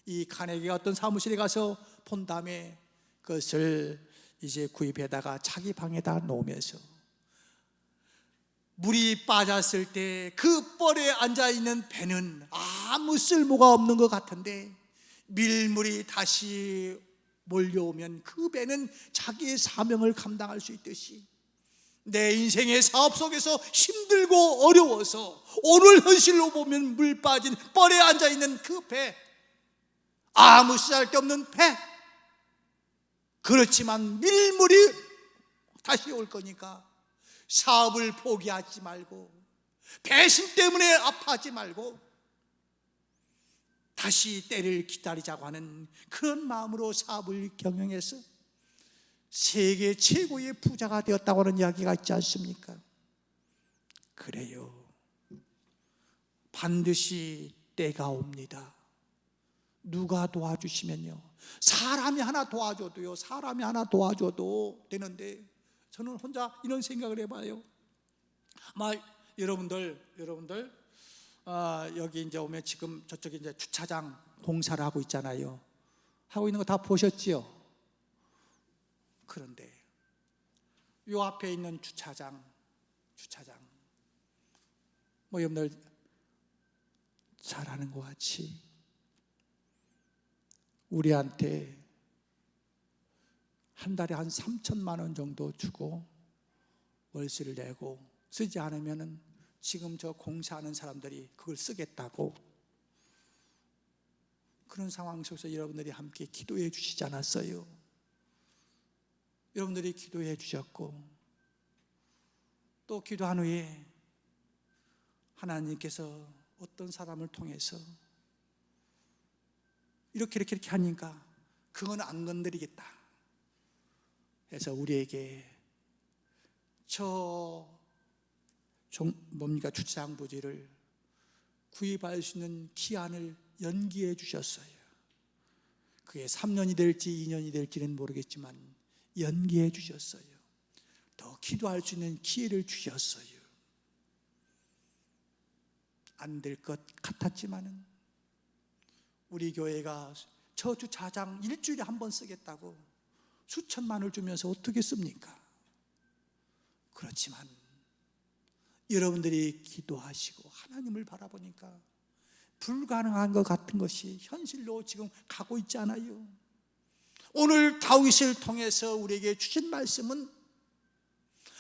이 카네기가 어떤 사무실에 가서 본 다음에 그것을 이제 구입해다가 자기 방에다 놓으면서 물이 빠졌을 때 그 뻘에 앉아있는 배는 아무 쓸모가 없는 것 같은데, 밀물이 다시 몰려오면 그 배는 자기의 사명을 감당할 수 있듯이, 내 인생의 사업 속에서 힘들고 어려워서 오늘 현실로 보면 물 빠진 뻘에 앉아있는 그 배, 아무 쓰잘데없는 배, 그렇지만 밀물이 다시 올 거니까 사업을 포기하지 말고, 배신 때문에 아파하지 말고 다시 때를 기다리자고 하는 그런 마음으로 사업을 경영해서 세계 최고의 부자가 되었다고 하는 이야기가 있지 않습니까? 그래요. 반드시 때가 옵니다. 누가 도와주시면요, 사람이 하나 도와줘도요, 사람이 하나 도와줘도 되는데, 저는 혼자 이런 생각을 해봐요. 아마 여러분들 여기 이제 오면 지금 저쪽에 이제 주차장 공사를 하고 있잖아요. 하고 있는 거 다 보셨지요? 그런데 요 앞에 있는 주차장 뭐 여러분들 잘 아는 것 같이 우리한테 한 달에 한 3천만 원 정도 주고 월세를 내고, 쓰지 않으면은 지금 저 공사하는 사람들이 그걸 쓰겠다고, 그런 상황 속에서 여러분들이 함께 기도해 주시지 않았어요? 여러분들이 기도해 주셨고, 또 기도한 후에 하나님께서 어떤 사람을 통해서 이렇게 하니까 그건 안 건드리겠다 해서 우리에게 주차장 부지를 구입할 수 있는 기한을 연기해 주셨어요. 그게 3년이 될지 2년이 될지는 모르겠지만 연기해 주셨어요. 더 기도할 수 있는 기회를 주셨어요. 안 될 것 같았지만은 우리 교회가 저 주차장 일주일에 한 번 쓰겠다고 수천만을 주면서 어떻게 씁니까? 그렇지만 여러분들이 기도하시고 하나님을 바라보니까 불가능한 것 같은 것이 현실로 지금 가고 있지 않아요? 오늘 다윗을 통해서 우리에게 주신 말씀은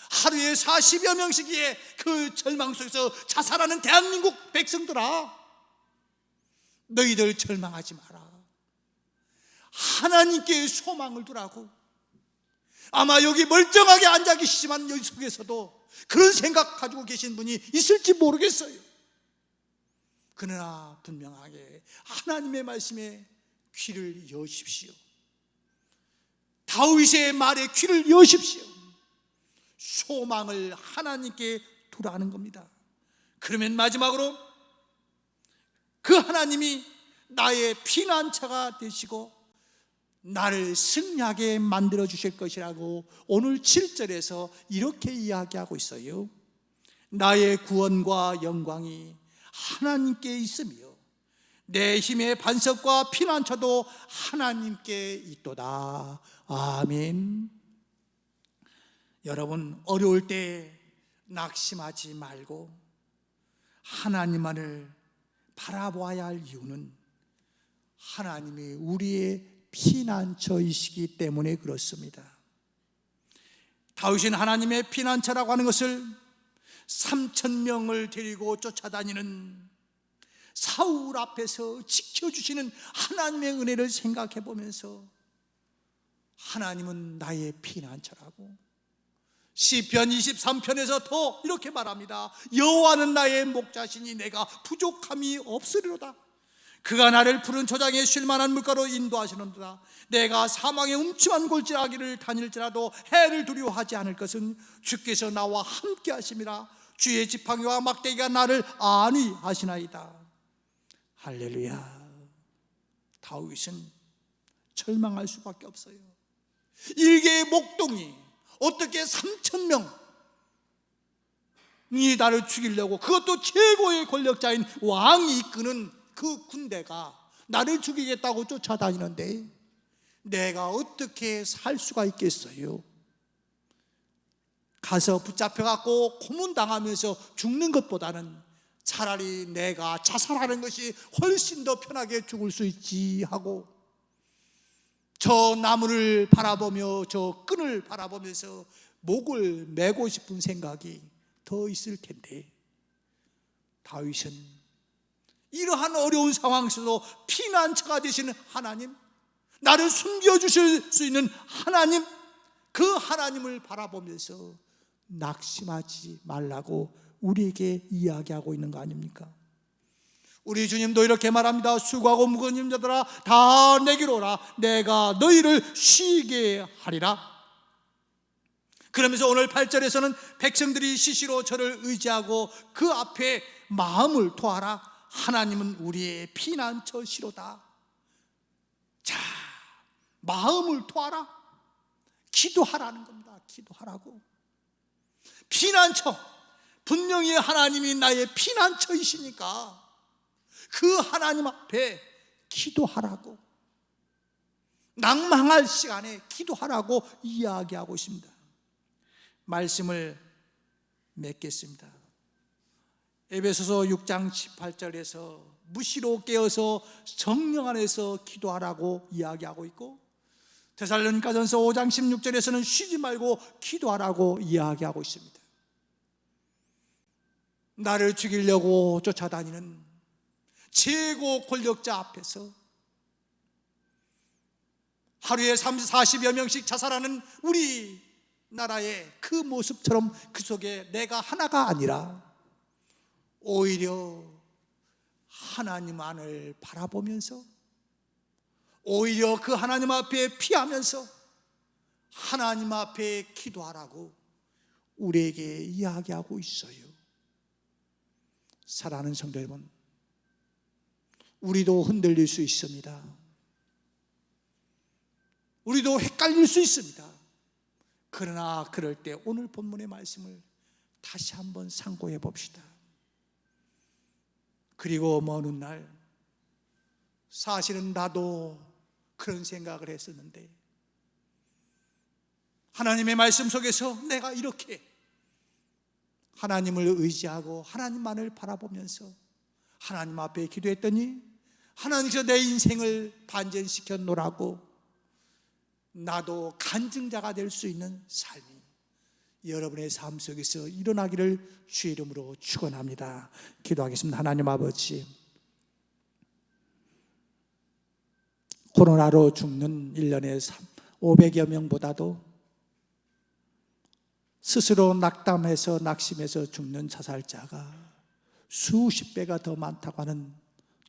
하루에 40여 명씩의 그 절망 속에서 자살하는 대한민국 백성들아, 너희들 절망하지 마라. 하나님께 소망을 두라고. 아마 여기 멀쩡하게 앉아 계시지만 여기 속에서도 그런 생각 가지고 계신 분이 있을지 모르겠어요. 그러나 분명하게 하나님의 말씀에 귀를 여십시오. 다윗의 말에 귀를 여십시오. 소망을 하나님께 두라는 겁니다. 그러면 마지막으로 그 하나님이 나의 피난처가 되시고 나를 승리하게 만들어 주실 것이라고 오늘 7절에서 이렇게 이야기하고 있어요. 나의 구원과 영광이 하나님께 있으며 내 힘의 반석과 피난처도 하나님께 있도다. 아멘. 여러분, 어려울 때 낙심하지 말고 하나님만을 바라보아야 할 이유는 하나님이 우리의 피난처이시기 때문에 그렇습니다. 다윗은 하나님의 피난처라고 하는 것을 3,000명을 데리고 쫓아다니는 사울 앞에서 지켜주시는 하나님의 은혜를 생각해 보면서 하나님은 나의 피난처라고, 시편 23편에서 더 이렇게 말합니다. 여호와는 나의 목자시니 내가 부족함이 없으리로다. 그가 나를 푸른 초장에 쉴 만한 물가로 인도하시는도다. 내가 사망의 음침한 골짜기를 다닐지라도 해를 두려워하지 않을 것은 주께서 나와 함께 하심이라. 주의 지팡이와 막대기가 나를 안위하시나이다. 할렐루야. 다윗은 절망할 수밖에 없어요. 일개의 목동이 어떻게 3,000명이 나를 죽이려고, 그것도 최고의 권력자인 왕이 이끄는 그 군대가 나를 죽이겠다고 쫓아다니는데 내가 어떻게 살 수가 있겠어요? 가서 붙잡혀갖고 고문당하면서 죽는 것보다는 차라리 내가 자살하는 것이 훨씬 더 편하게 죽을 수 있지 하고, 저 나무를 바라보며 저 끈을 바라보면서 목을 메고 싶은 생각이 더 있을 텐데, 다윗은 이러한 어려운 상황에서도 피난처가 되시는 하나님, 나를 숨겨주실 수 있는 하나님, 그 하나님을 바라보면서 낙심하지 말라고 우리에게 이야기하고 있는 거 아닙니까? 우리 주님도 이렇게 말합니다. 수고하고 무거운 짐자들아 다 내게로 오라. 내가 너희를 쉬게 하리라. 그러면서 오늘 8절에서는 백성들이 시시로 저를 의지하고 그 앞에 마음을 토하라. 하나님은 우리의 피난처시로다. 자, 마음을 토하라. 기도하라는 겁니다. 기도하라고. 피난처, 분명히 하나님이 나의 피난처이시니까 그 하나님 앞에 기도하라고, 낭망할 시간에 기도하라고 이야기하고 있습니다. 말씀을 맺겠습니다. 에베소서 6장 18절에서 무시로 깨어서 성령 안에서 기도하라고 이야기하고 있고, 데살로니가전서 5장 16절에서는 쉬지 말고 기도하라고 이야기하고 있습니다. 나를 죽이려고 쫓아다니는 최고 권력자 앞에서 하루에 40여 명씩 자살하는 우리나라의 그 모습처럼 그 속에 내가 하나가 아니라 오히려 하나님 안을 바라보면서, 오히려 그 하나님 앞에 피하면서 하나님 앞에 기도하라고 우리에게 이야기하고 있어요. 사랑하는 성도 여러분, 우리도 흔들릴 수 있습니다. 우리도 헷갈릴 수 있습니다. 그러나 그럴 때 오늘 본문의 말씀을 다시 한번 상고해 봅시다. 그리고 먼 훗날, 사실은 나도 그런 생각을 했었는데, 하나님의 말씀 속에서 내가 이렇게 하나님을 의지하고 하나님만을 바라보면서 하나님 앞에 기도했더니 하나님께서 내 인생을 반전시켜 놓으라고, 나도 간증자가 될 수 있는 삶이 여러분의 삶 속에서 일어나기를 주의 이름으로 축원합니다. 기도하겠습니다. 하나님 아버지, 코로나로 죽는 1년에 500여 명보다도 스스로 낙담해서 낙심해서 죽는 자살자가 수십 배가 더 많다고 하는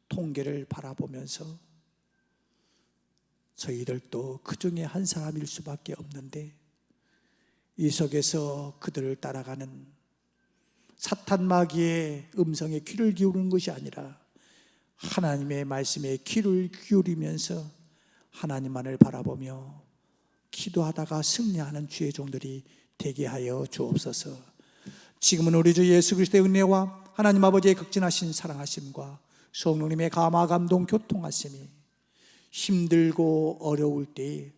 통계를 바라보면서 저희들도 그 중에 한 사람일 수밖에 없는데, 이 속에서 그들을 따라가는 사탄 마귀의 음성에 귀를 기울이는 것이 아니라 하나님의 말씀에 귀를 기울이면서 하나님만을 바라보며 기도하다가 승리하는 주의 종들이 되게 하여 주옵소서. 지금은 우리 주 예수 그리스도의 은혜와 하나님 아버지의 극진하신 사랑하심과 성령님의 감화 감동 교통하심이 힘들고 어려울 때에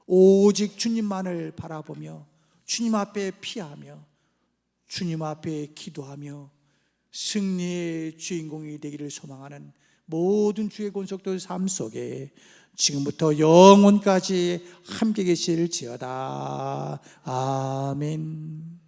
오직 주님만을 바라보며 주님 앞에 피하며 주님 앞에 기도하며 승리의 주인공이 되기를 소망하는 모든 주의 권속들 삶 속에 지금부터 영원까지 함께 계실지어다. 아멘.